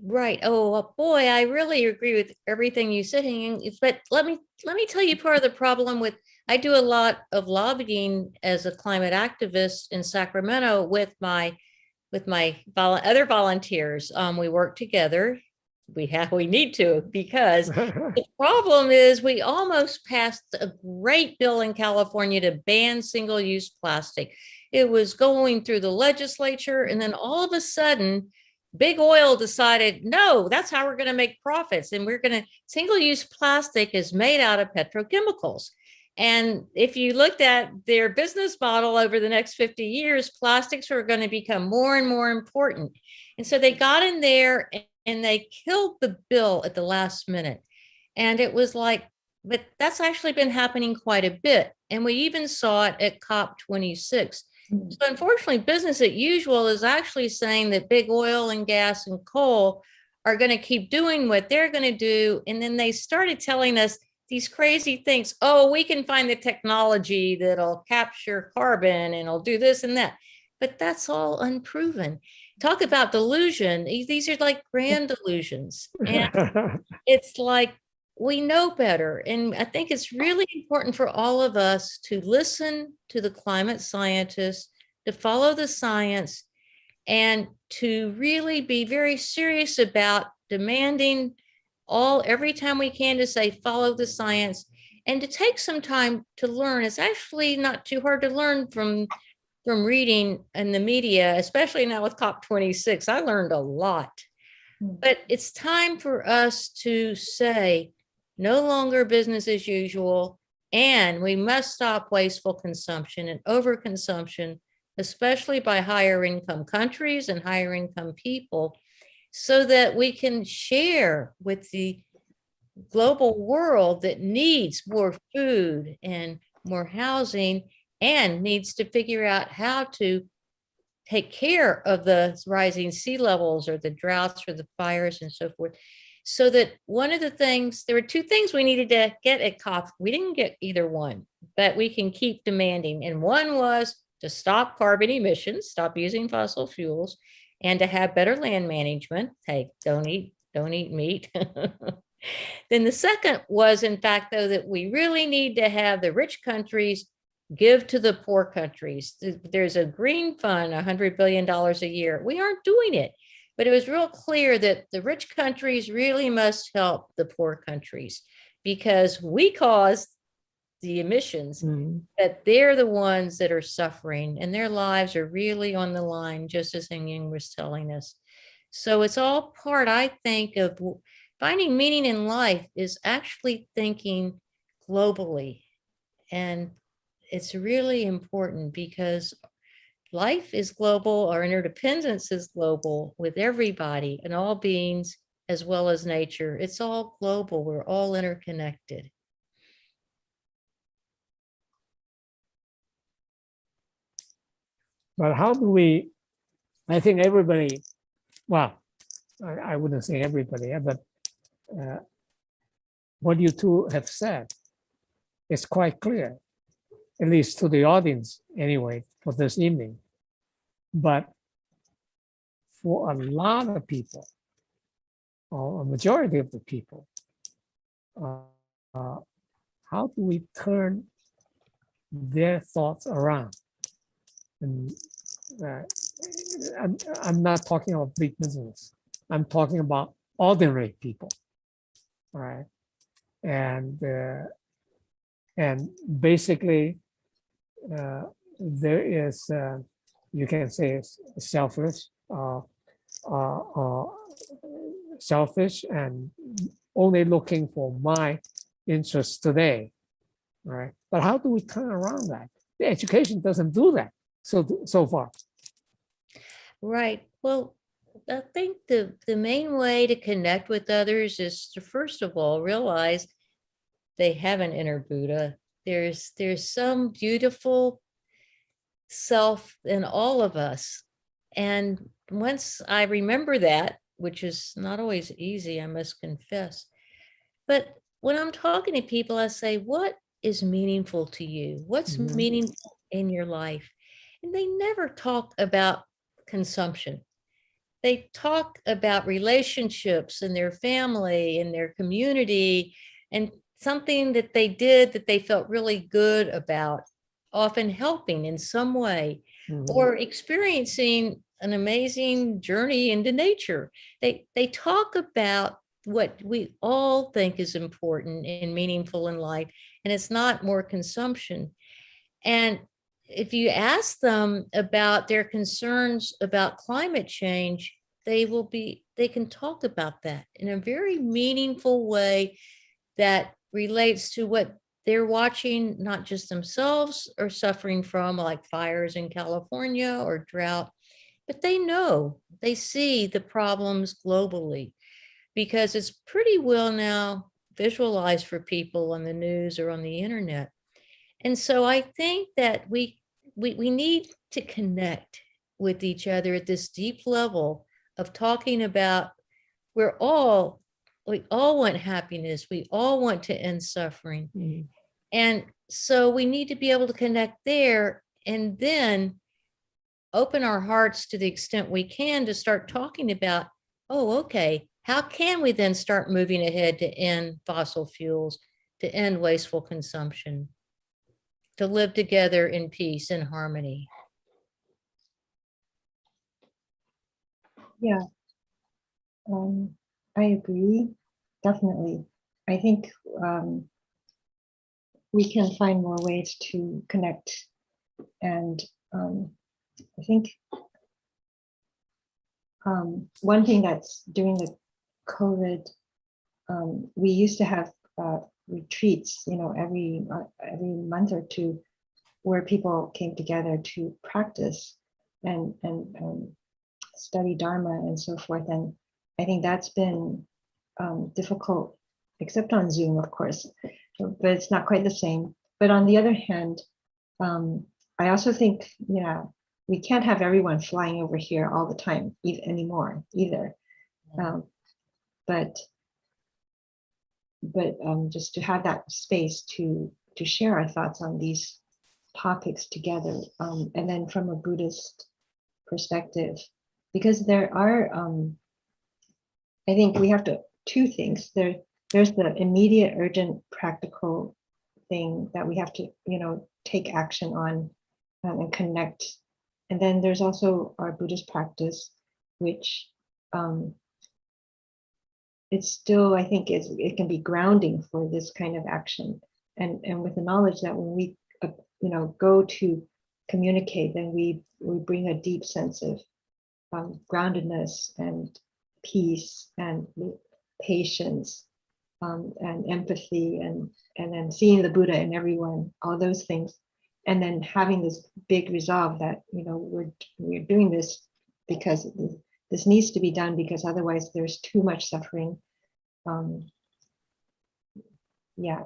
Right. Oh boy, I really agree with everything you said, Heng. But let me tell you part of the problem with, I do a lot of lobbying as a climate activist in Sacramento with my other volunteers. We work together. We need to, because the problem is we almost passed a great bill in California to ban single-use plastic. It was going through the legislature, and then all of a sudden, big oil decided, no, that's how we're going to make profits. And single-use plastic is made out of petrochemicals. And if you looked at their business model over the next 50 years, plastics are going to become more and more important. And so they got in there and they killed the bill at the last minute. And it was like, but that's actually been happening quite a bit. And we even saw it at COP26. So unfortunately, business as usual is actually saying that big oil and gas and coal are going to keep doing what they're going to do. And then they started telling us these crazy things. Oh, we can find the technology that'll capture carbon and it'll do this and that. But that's all unproven. Talk about delusion. These are like grand delusions. And it's like, we know better. And I think it's really important for all of us to listen to the climate scientists, to follow the science, and to really be very serious about demanding every time we can to say, follow the science, and to take some time to learn. It's actually not too hard to learn from reading in the media, especially now with COP26. I learned a lot. But it's time for us to say, no longer business as usual, and we must stop wasteful consumption and overconsumption, especially by higher income countries and higher income people, so that we can share with the global world that needs more food and more housing and needs to figure out how to take care of the rising sea levels or the droughts or the fires and so forth. So that one of the things, there were 2 things we needed to get at COP. We didn't get either one, but we can keep demanding. And one was to stop carbon emissions, stop using fossil fuels, and to have better land management. Hey, don't eat meat. Then the second was, in fact, though, that we really need to have the rich countries give to the poor countries. There's a green fund, $100 billion a year. We aren't doing it. But it was real clear that the rich countries really must help the poor countries, because we caused the emissions, that they're the ones that are suffering, and their lives are really on the line, just as Heng was telling us. So it's all part, I think, of finding meaning in life is actually thinking globally. And it's really important because life is global, our interdependence is global with everybody and all beings as well as nature. It's all global. We're all interconnected. But how do we, I think everybody, well, I wouldn't say everybody, but what you two have said is quite clear, at least to the audience anyway, for this evening. But for a lot of people, or a majority of the people, how do we turn their thoughts around? And I'm not talking about big business. I'm talking about ordinary people, right? And basically, there is, you can say, selfish and only looking for my interests today, right? But how do we turn around that? The education doesn't do that so far. Right. Well, I think the main way to connect with others is to, first of all, realize they have an inner Buddha. There's some beautiful self in all of us. And once I remember that, which is not always easy, I must confess, but when I'm talking to people, I say, what is meaningful to you? What's meaningful in your life? And they never talk about consumption. They talk about relationships and their family and their community and something that they did that they felt really good about, often helping in some way, or experiencing an amazing journey into nature. They talk about what we all think is important and meaningful in life, and it's not more consumption. And if you ask them about their concerns about climate change, they can talk about that in a very meaningful way that relates to what they're watching, not just themselves are suffering from, like fires in California or drought, but they see the problems globally, because it's pretty well now visualized for people on the news or on the internet. And so I think that we need to connect with each other at this deep level of talking about we all want happiness. We all want to end suffering. And so we need to be able to connect there and then open our hearts to the extent we can to start talking about, oh, okay, how can we then start moving ahead to end fossil fuels, to end wasteful consumption, to live together in peace and harmony? Yeah, I agree, definitely. I think we can find more ways to connect. And I think one thing that's during the COVID, we used to have retreats, every month or two, where people came together to practice and study Dharma and so forth. And I think that's been difficult, except on Zoom, of course, but it's not quite the same. But on the other hand, I also think, we can't have everyone flying over here all the time anymore either. But just to have that space to share our thoughts on these topics together, and then from a Buddhist perspective, because there are, I think we have two things. There's the immediate, urgent, practical thing that we have to, take action on and connect. And then there's also our Buddhist practice, which it's still, I think it can be grounding for this kind of action. And with the knowledge that when we, go to communicate, then we bring a deep sense of groundedness and peace and patience and empathy and then seeing the Buddha in everyone, all those things. And then having this big resolve that, we're doing this because this needs to be done because otherwise there's too much suffering. Yeah.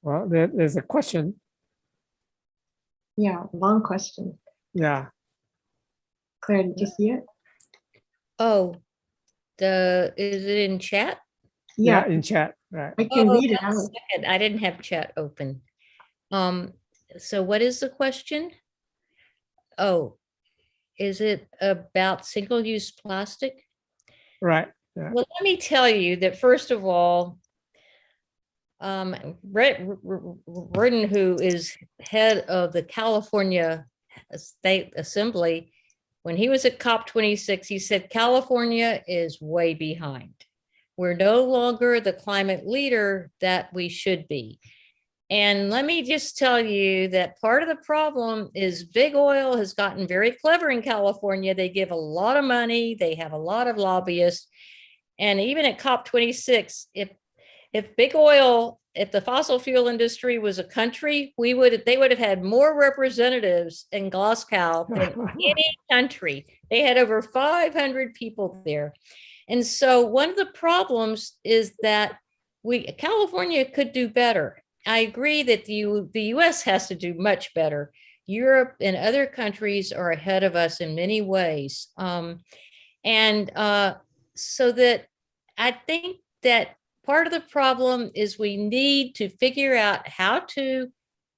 Well, there's a question. Yeah, long question. Yeah. Claire, did you see it? Oh, is it in chat? Yeah, in chat. Right. I can read it one out. second. I didn't have chat open. So what is the question? Oh, is it about single-use plastic? Right. Yeah. Well, let me tell you that first of all, Ritten, who is head of the California State Assembly, when he was at COP26, he said, California is way behind. We're no longer the climate leader that we should be. And let me just tell you that part of the problem is big oil has gotten very clever in California. They give a lot of money. They have a lot of lobbyists. And even at COP26, if big oil, if the fossil fuel industry was a country, they would have had more representatives in Glasgow than any country. They had over 500 people there. And so one of the problems is that California could do better. I agree that the US has to do much better. Europe and other countries are ahead of us in many ways. So that I think that part of the problem is we need to figure out how to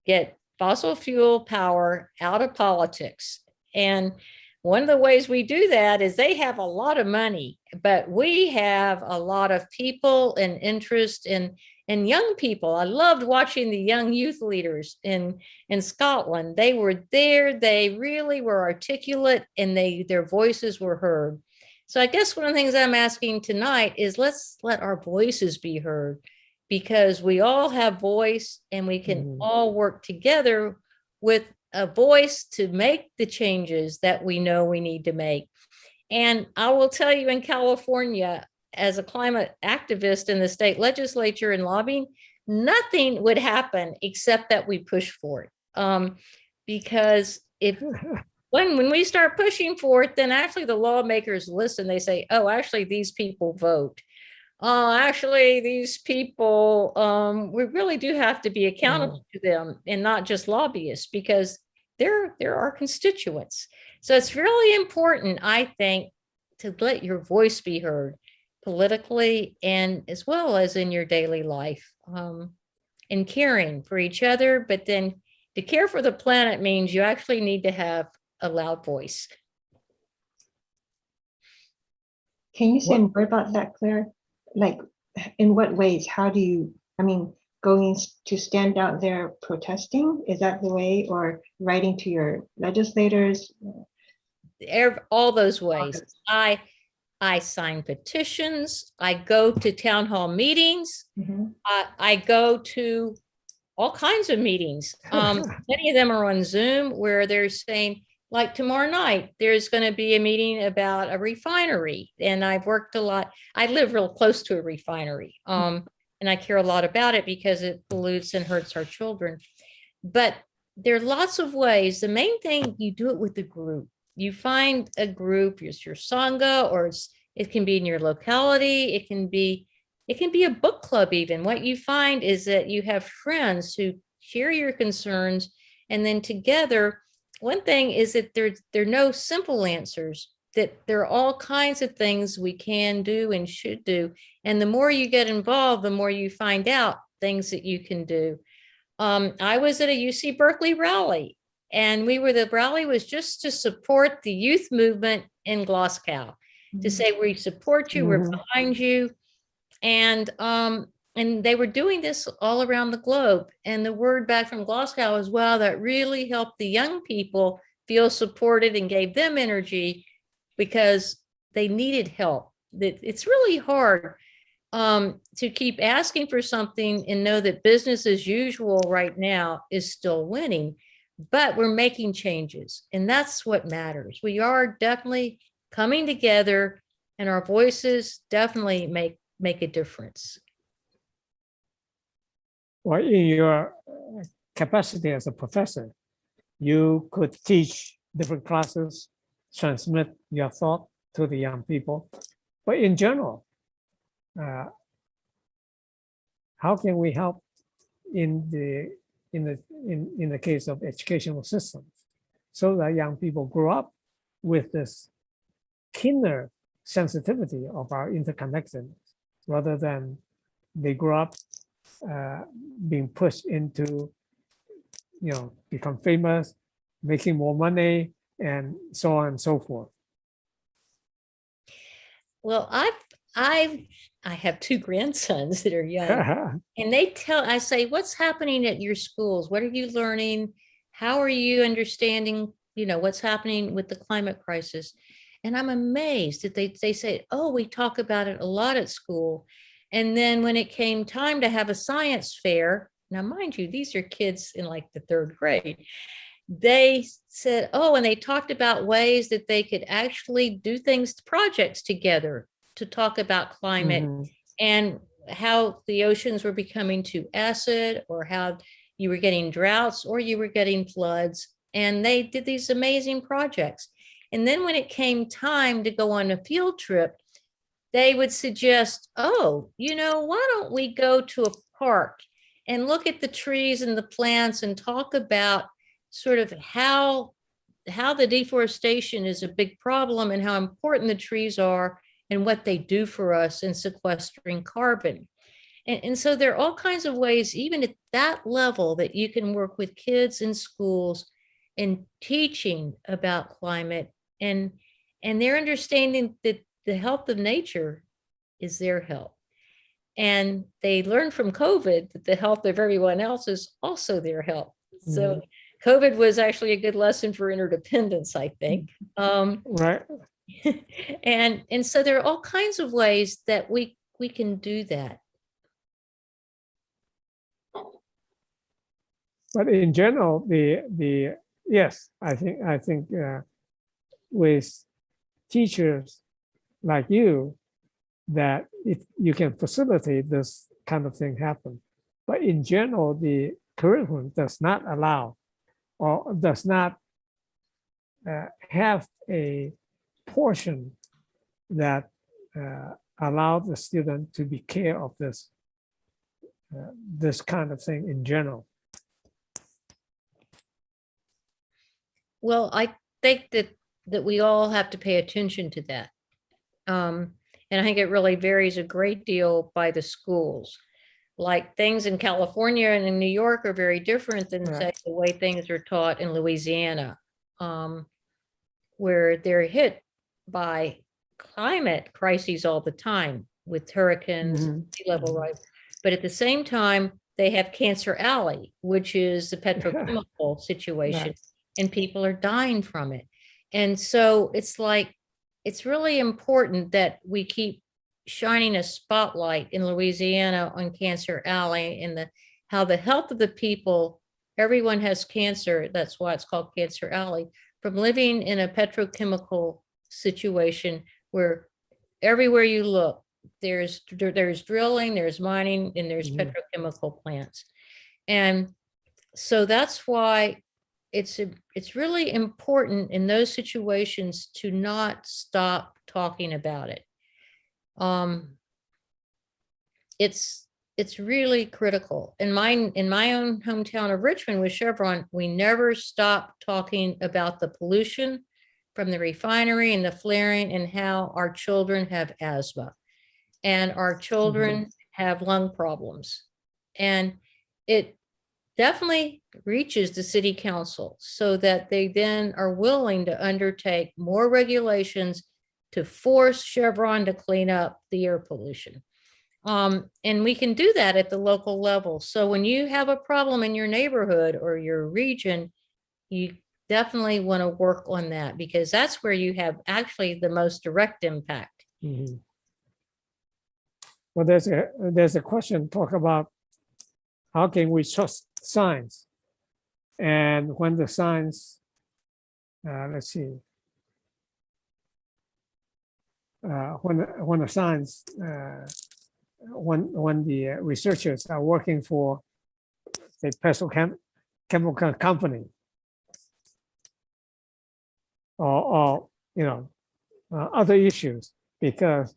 get fossil fuel power out of politics. And one of the ways we do that is they have a lot of money, but we have a lot of people and interest in young people. I loved watching the young youth leaders in Scotland. They were there. They really were articulate and their voices were heard. So I guess one of the things I'm asking tonight is let's let our voices be heard, because we all have voice and we can all work together with a voice to make the changes that we know we need to make. And I will tell you, in California, as a climate activist in the state legislature and lobbying, nothing would happen except that we push for it. Because when we start pushing for it, then actually the lawmakers listen. They say, oh, actually, these people vote. Actually, these people, we really do have to be accountable to them and not just lobbyists, because they're our constituents. So it's really important, I think, to let your voice be heard politically and as well as in your daily life, and caring for each other. But then to care for the planet means you actually need to have a loud voice. Can you say more about that, Claire? Like, in what ways? How do you, going to stand out there protesting? Is that the way? Or writing to your legislators? All those ways. I sign petitions. I go to town hall meetings. I go to all kinds of meetings. Many of them are on Zoom, where they're saying, like tomorrow night, there's going to be a meeting about a refinery. And I've worked a lot. I live real close to a refinery. And I care a lot about it because it pollutes and hurts our children. But there are lots of ways. The main thing, you do it with a group. You find a group, it's your Sangha, or it can be in your locality. It can be a book club even. What you find is that you have friends who share your concerns, and then together, one thing is that there are no simple answers, that there are all kinds of things we can do and should do. And the more you get involved, the more you find out things that you can do. I was at a UC Berkeley rally, and the rally was just to support the youth movement in Glasgow, to say, we support you, we're behind you. And they were doing this all around the globe. And the word back from Glasgow as well, that really helped the young people feel supported and gave them energy, because they needed help. It's really hard to keep asking for something and know that business as usual right now is still winning, but we're making changes. And that's what matters. We are definitely coming together, and our voices definitely make a difference. Well, in your capacity as a professor, you could teach different classes, transmit your thought to the young people. But in general, how can we help in the case of educational systems so that young people grow up with this keener sensitivity of our interconnectedness rather than they grow up being pushed into, become famous, making more money, and so on and so forth. Well, I have two grandsons that are young, and I say, what's happening at your schools? What are you learning? How are you understanding, what's happening with the climate crisis? And I'm amazed that they say, oh, we talk about it a lot at school. And then when it came time to have a science fair, now mind you, these are kids in like the third grade, they said, oh, and they talked about ways that they could actually do projects together to talk about climate and how the oceans were becoming too acid, or how you were getting droughts or you were getting floods. And they did these amazing projects. And then when it came time to go on a field trip, they would suggest, oh, why don't we go to a park and look at the trees and the plants and talk about sort of how the deforestation is a big problem and how important the trees are and what they do for us in sequestering carbon. And so there are all kinds of ways, even at that level, that you can work with kids in schools in teaching about climate, and they're understanding that the health of nature is their health. And they learned from COVID that the health of everyone else is also their health. So COVID was actually a good lesson for interdependence, I think. Right. And so there are all kinds of ways that we can do that. But in general, yes, I think with teachers like you, that you can facilitate this kind of thing happen. But in general, the curriculum does not allow or does not have a portion that allow the student to be care of this kind of thing in general. Well, I think that we all have to pay attention to that. And I think it really varies a great deal by the schools. Like things in California and in New York are very different than say the way things are taught in Louisiana, where they're hit by climate crises all the time with hurricanes, sea level rise. But at the same time, they have Cancer Alley, which is the petrochemical situation, and people are dying from it. And so it's like, it's really important that we keep shining a spotlight in Louisiana on Cancer Alley and how the health of the people, everyone has cancer, that's why it's called Cancer Alley, from living in a petrochemical situation where everywhere you look, there's drilling, there's mining, and there's petrochemical plants. And so that's why it's really important in those situations to not stop talking about it. It's really critical. In my own hometown of Richmond with Chevron, we never stopped talking about the pollution from the refinery and the flaring and how our children have asthma and our children have lung problems. And it definitely reaches the city council so that they then are willing to undertake more regulations to force Chevron to clean up the air pollution. And we can do that at the local level. So when you have a problem in your neighborhood or your region, you definitely want to work on that because that's where you have actually the most direct impact. Well, there's a question talk about how can we trust science, and when the science, let's see, when the science, when the researchers are working for a petrochemical company, or other issues, because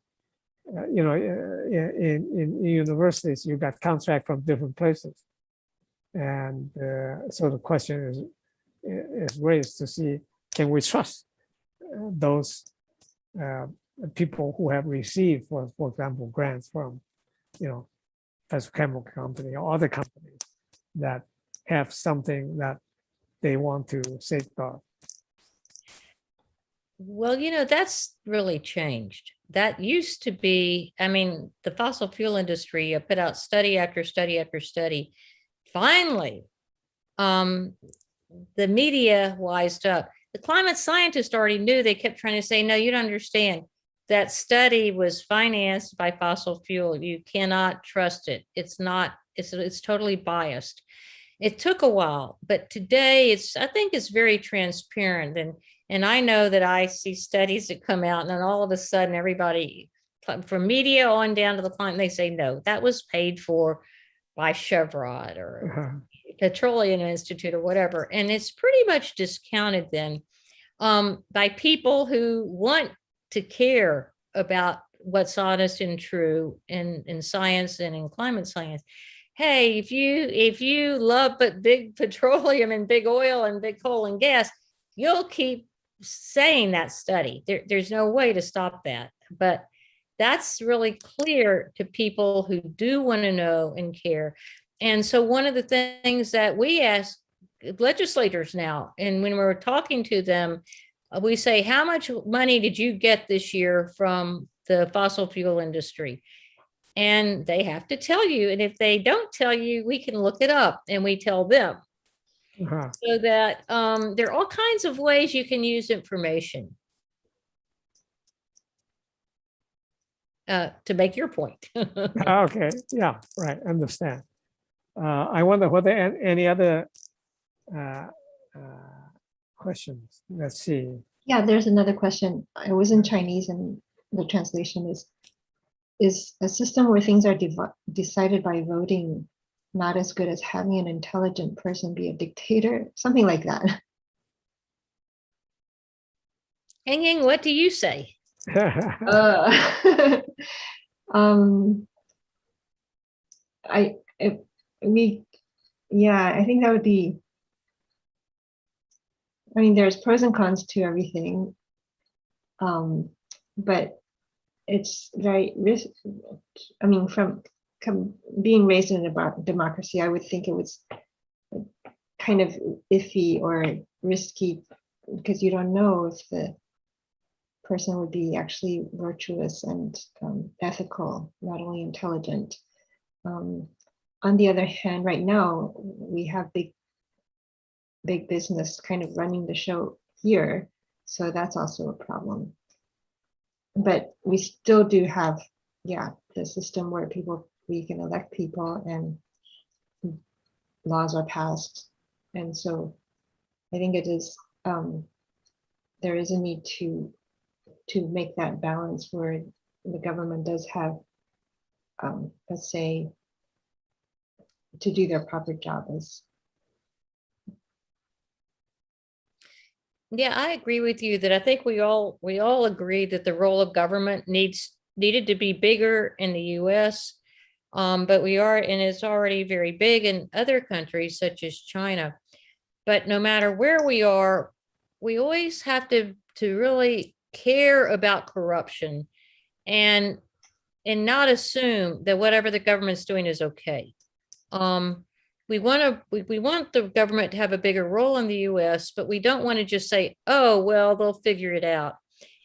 in universities you got contract from different places, and so the question is raised to see, can we trust those people who have received, for example, grants from petrochemical company or other companies that have something that they want to safeguard. Well, that's really changed. That used to be, the fossil fuel industry put out study after study after study. Finally, the media wised up. The climate scientists already knew. They kept trying to say, no, you don't understand. That study was financed by fossil fuel. You cannot trust it. It's not, it's totally biased. It took a while, but today I think it's very transparent. And I know that I see studies that come out, and then all of a sudden everybody from media on down to the client, they say, no, that was paid for by Chevron or Petroleum Institute or whatever. And it's pretty much discounted then by people who want to care about what's honest and true in science and in climate science. Hey, if you love but big petroleum and big oil and big coal and gas, you'll keep saying that study. There's no way to stop that. But that's really clear to people who do want to know and care. And so one of the things that we ask legislators now, and when we're talking to them, we say, how much money did you get this year from the fossil fuel industry? And they have to tell you. And if they don't tell you, we can look it up and we tell them. So that there are all kinds of ways you can use information to make your point. Okay, yeah, right, understand. I wonder whether any other questions. Let's see. Yeah, there's another question. It was in Chinese, and the translation is a system where things are decided by voting not as good as having an intelligent person be a dictator? Something like that. Heng, what do you say? I think that would be, there's pros and cons to everything, but it's very from being raised in a democracy, I would think it was kind of iffy or risky, because you don't know if the person would be actually virtuous and ethical, not only intelligent. On the other hand, right now we have big business kind of running the show here, so that's also a problem. But we still do have, the system where we can elect people and laws are passed, and so I think it is there is a need to make that balance where the government does have a say to do their proper job. Yeah, I agree with you that I think we all agree that the role of government needed to be bigger in the US, but and it's already very big in other countries such as China. But no matter where we are, we always have to really care about corruption and not assume that whatever the government's doing is okay. We want the government to have a bigger role in the US, but we don't want to just say, oh, well, they'll figure it out.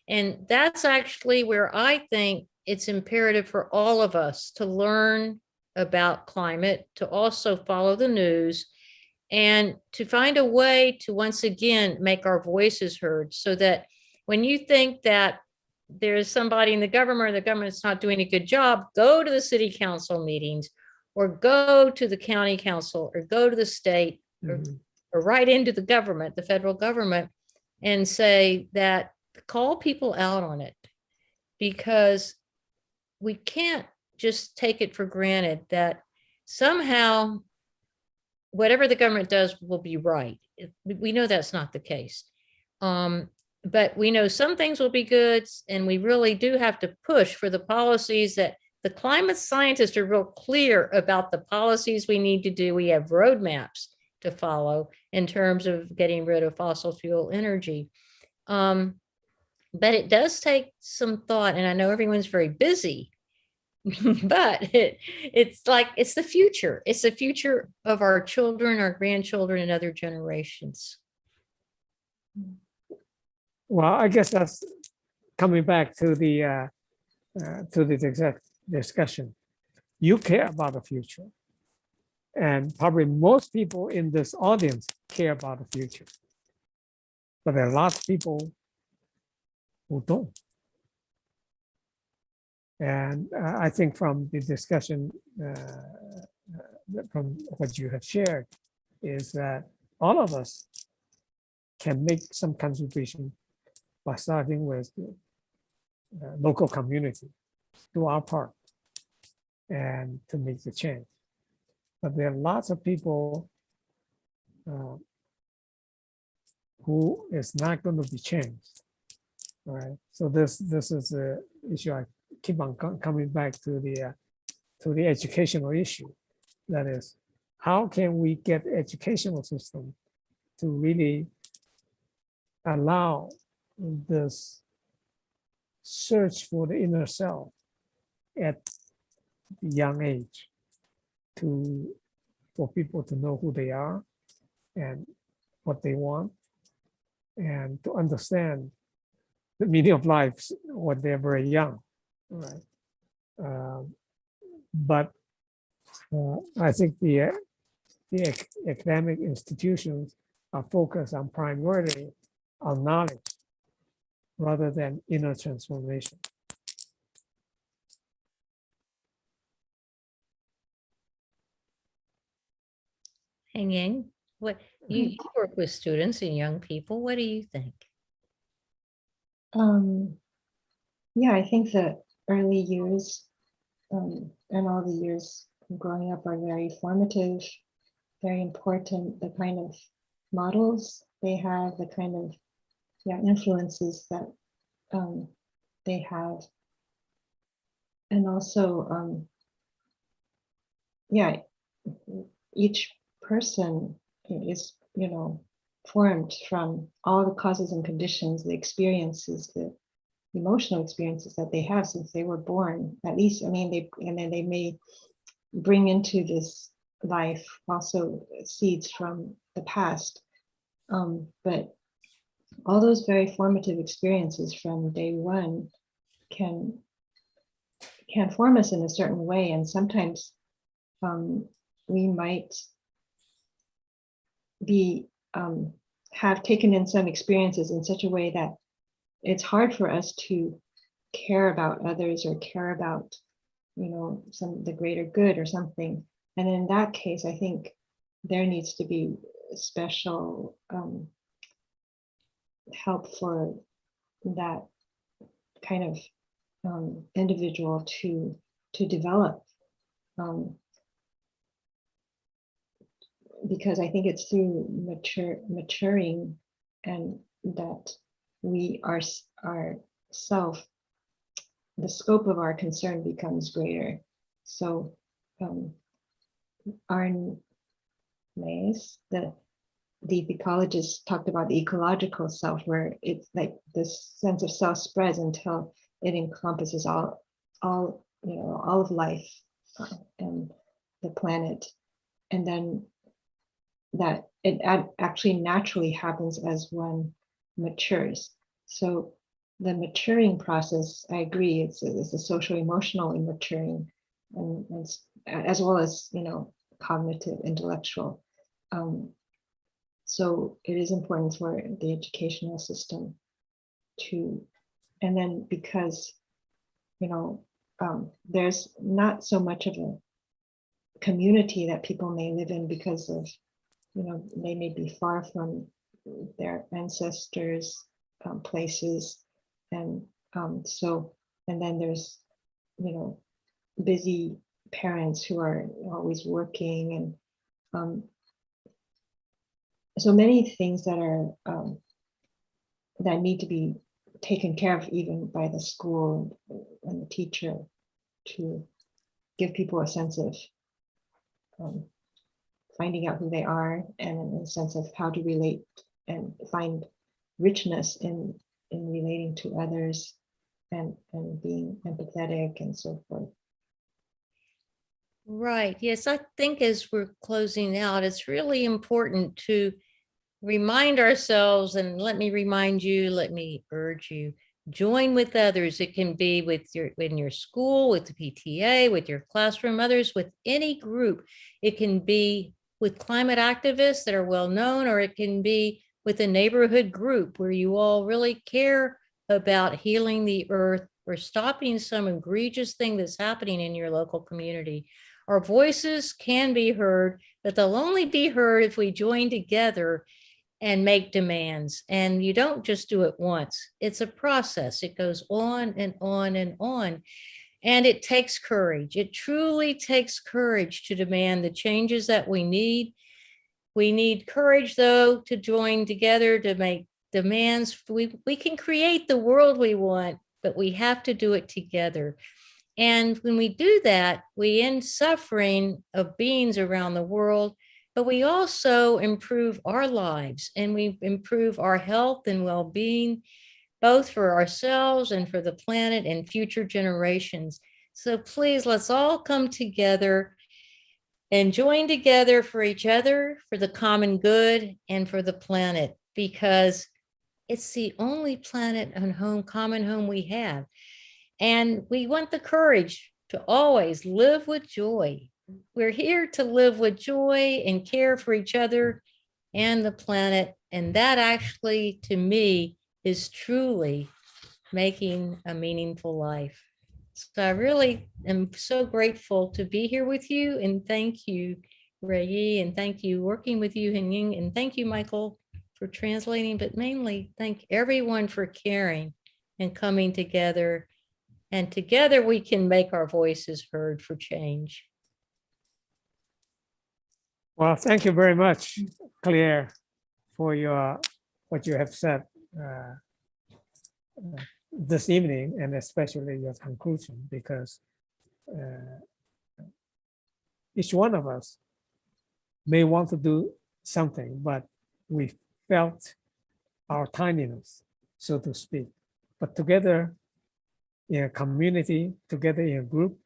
And that's actually where I think it's imperative for all of us to learn about climate, to also follow the news, and to find a way to once again make our voices heard, so that when you think that there's somebody in the government or the government's not doing a good job, go to the city council meetings, or go to the county council, or go to the state, or right into the government, the federal government, and say that, call people out on it, because we can't just take it for granted that somehow whatever the government does will be right. We know that's not the case. but we know some things will be good, and we really do have to push for the policies that the climate scientists are real clear about the policies we need to do. We have roadmaps to follow in terms of getting rid of fossil fuel energy. But it does take some thought, and I know everyone's very busy, but it's like, it's the future. It's the future of our children, our grandchildren, and other generations. Well, I guess that's coming back to the exact discussion. You care about the future, and probably most people in this audience care about the future, but there are lots of people who don't. And I think from the discussion, from what you have shared, is that all of us can make some contribution by starting with the local community, do our part, and to make the change. But there are lots of people who is not going to be changed. All right. So this is the issue. I keep on coming back to the educational issue. That is, how can we get the educational system to really allow this search for the inner self at the young age, for people to know who they are and what they want, and to understand the meaning of life when they're very young, right? But I think the academic institutions are focused on primarily on knowledge rather than inner transformation. Heng, what you work with students and young people. What do you think? Yeah, I think the early years and all the years growing up are very formative, very important. The kind of models they have, the kind of influences that they have, and also each person is formed from all the causes and conditions, the experiences, the emotional experiences that they have since they were born. At least, I mean, they may bring into this life also seeds from the past. But all those very formative experiences from day one can form us in a certain way, and sometimes we might be have taken in some experiences in such a way that it's hard for us to care about others or care about the greater good or something. And in that case, I think there needs to be special help for that kind of individual to develop, because I think it's through maturing and that we are self, the scope of our concern becomes greater. So Arne Maes, the ecologist, talked about the ecological self, where it's like this sense of self spreads until it encompasses all of life and the planet, and then that it actually naturally happens as one matures. So the maturing process, I agree, it's a social emotional maturing, and as well as cognitive, intellectual. So it is important for the educational system to, and then because there's not so much of a community that people may live in because of they may be far from their ancestors' places, and so, and then there's busy parents who are always working, and so many things that are that need to be taken care of even by the school and the teacher, to give people a sense of finding out who they are, and a sense of how to relate and find richness in relating to others, and being empathetic and so forth. Right. Yes, I think as we're closing out, it's really important to remind ourselves, and let me remind you, let me urge you, join with others. It can be in your school, with the PTA, with your classroom, others, with any group. It can be with climate activists that are well known, or it can be with a neighborhood group where you all really care about healing the earth or stopping some egregious thing that's happening in your local community. Our voices can be heard, but they'll only be heard if we join together and make demands. And you don't just do it once. It's a process. It goes on and on and on. And it takes courage. It truly takes courage to demand the changes that we need. We need courage, though, to join together to make demands. We can create the world we want, but we have to do it together. And when we do that, we end suffering of beings around the world, but we also improve our lives, and we improve our health and well-being, both for ourselves and for the planet and future generations. So please, let's all come together and join together for each other, for the common good, and for the planet, because it's the only planet and home, common home we have. And we want the courage to always live with joy. We're here to live with joy and care for each other and the planet. And that actually, to me, is truly making a meaningful life. So I really am so grateful to be here with you. And thank you, Ray, and thank you working with you, Heng, and thank you, Michael, for translating, but mainly thank everyone for caring and coming together. And together we can make our voices heard for change. Well, thank you very much, Claire, for what you have said this evening, and especially your conclusion, because each one of us may want to do something, but we felt our tininess, so to speak. But together in a community, together in a group,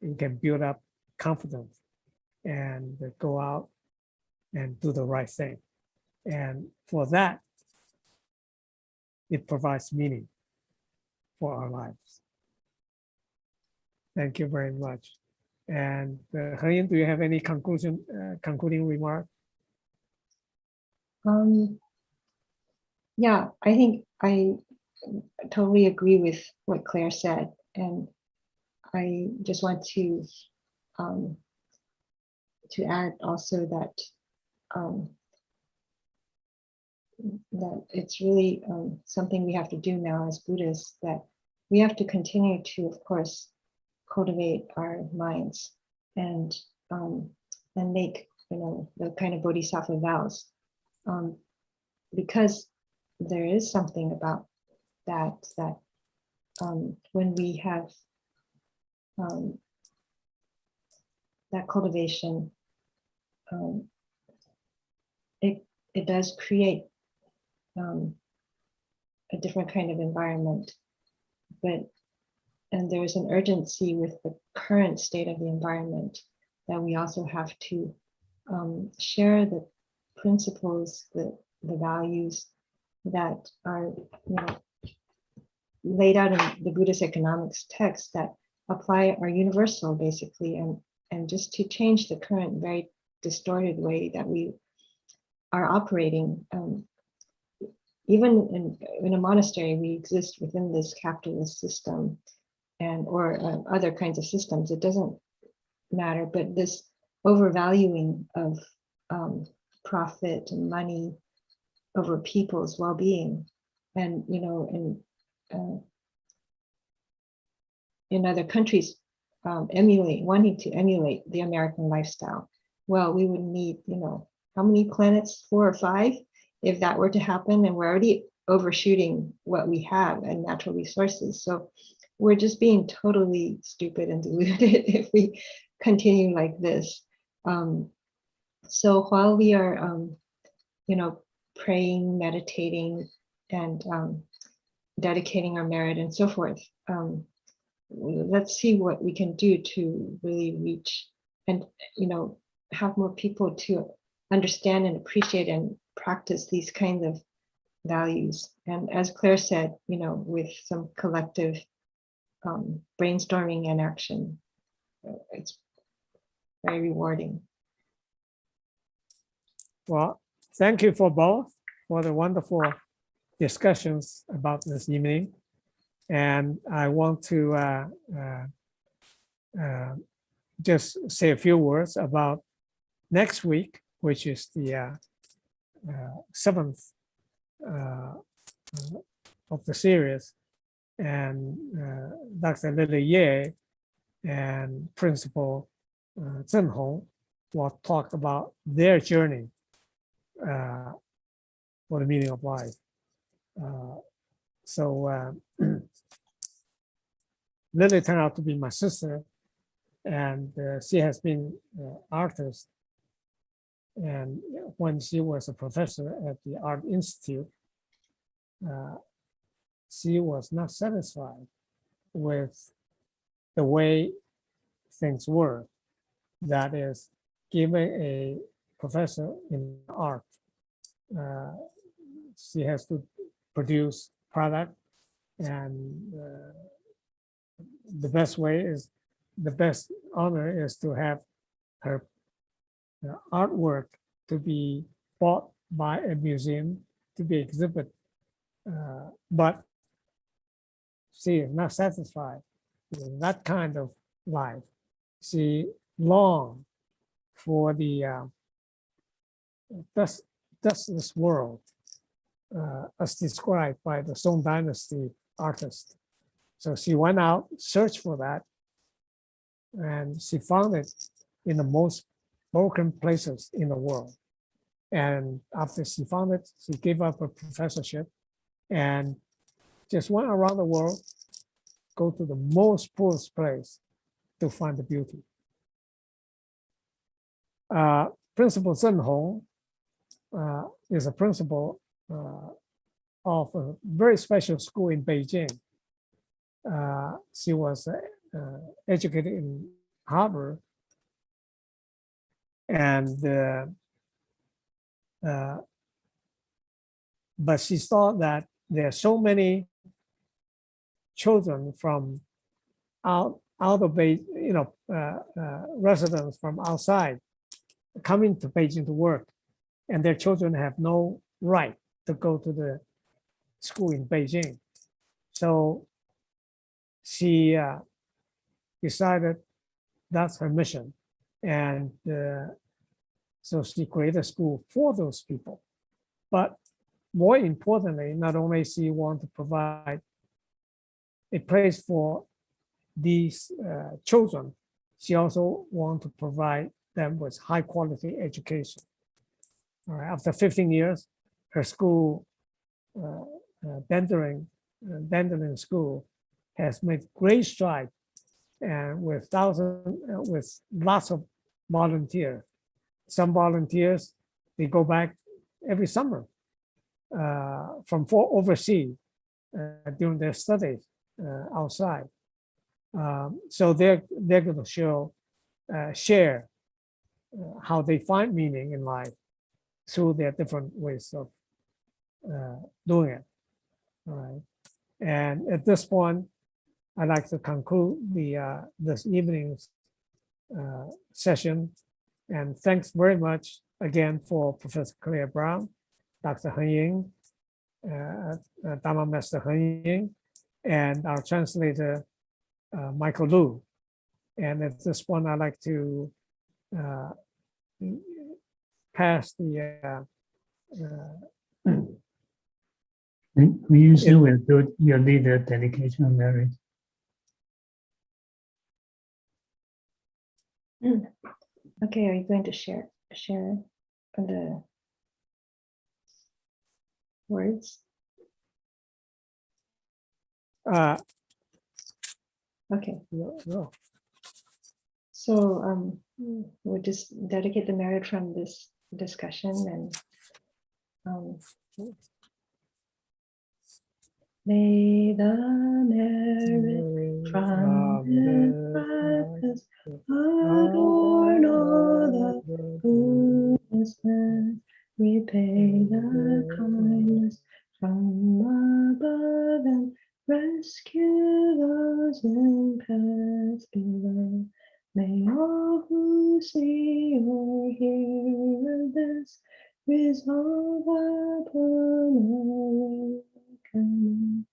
you can build up confidence and go out and do the right thing. And for that, it provides meaning for our lives. Thank you very much. And Heng, do you have any concluding remark? Yeah, I think I totally agree with what Claire said, and I just want to add also that that it's really something we have to do now as Buddhists, that we have to continue to, of course, cultivate our minds and make, the kind of bodhisattva vows, because there is something about that when we have that cultivation, it does create a different kind of environment, and there's an urgency with the current state of the environment that we also have to share the principles, the values that are laid out in the Buddhist economics text that are universal, basically, and just to change the current very distorted way that we are operating. Even in a monastery, we exist within this capitalist system or other kinds of systems. It doesn't matter, but this overvaluing of profit and money over people's well-being, and in other countries wanting to emulate the American lifestyle. Well, we would need, how many planets, 4 or 5, if that were to happen, and we're already overshooting what we have and natural resources. So we're just being totally stupid and deluded if we continue like this. So while we are, praying, meditating, and dedicating our merit and so forth, let's see what we can do to really reach and, have more people to understand and appreciate and practice these kinds of values. And as Claire said, with some collective brainstorming and action, it's very rewarding. Well, thank you for both for the wonderful discussions about this evening. And I want to just say a few words about next week, which is the 7th of the series. And Dr. Lily Ye and Principal Zhen Hong will talk about their journey for the meaning of life. So Lily turned out to be my sister, and she has been an artist. And when she was a professor at the Art Institute, she was not satisfied with the way things were. That is, giving a professor in art, she has to produce product, and the best honor is to have her artwork to be bought by a museum to be exhibited, but she is not satisfied with that kind of life. She longed for the dustless world as described by the Song Dynasty artist. So she went out, searched for that, and she found it in the most broken places in the world. And after she found it, she gave up her professorship and just went around the world, go to the most poorest place to find the beauty. Principal Zhen Hong is a principal of a very special school in Beijing. She was educated in Harvard, and but she saw that there are so many children from out of Beijing, residents from outside coming to Beijing to work, and their children have no right to go to the school in Beijing. So she decided that's her mission, and so she created a school for those people. But more importantly, not only she want to provide a place for these children, she also want to provide them with high quality education. All right, after 15 years, her school, Dandelion School, has made great strides, and with lots of volunteers. Some volunteers, they go back every summer from overseas during their studies outside. So they're going to share how they find meaning in life through their different ways of doing it. All right. And at this point, I'd like to conclude this evening's session. And thanks very much again for Professor Clair Brown, Dr. Heng, Dharma Master Heng, and our translator, Michael Lu. And at this point, I'd like to pass the we usually will do your leader dedication of merit. Okay, are you going to share the words? Okay. No. So we'll just dedicate the merit from this discussion and may the merit from this practice adorn all the goodness and repay the kindness from above and rescue those in paths below. May all who see or hear of this resolve upon awakening,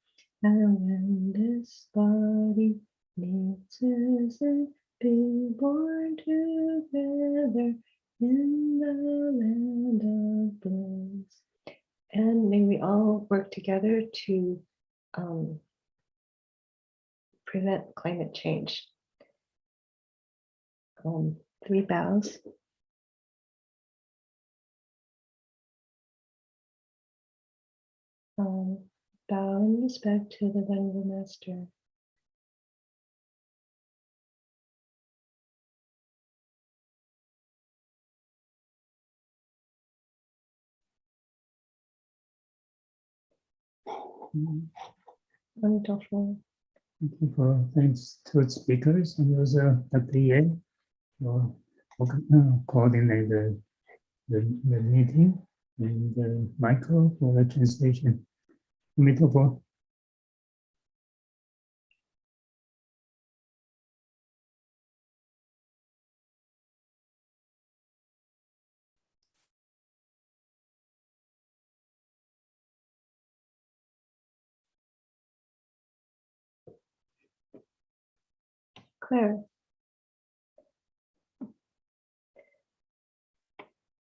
and when this body ceases and be born together in the land of bliss. And may we all work together to prevent climate change. 3 bows. Bow in respect to the Venerable Master. Wonderful. Thank you for thanks to the speakers and also Dr. Ye for coordinate the meeting, and Michael for the translation. Mitapo. Claire.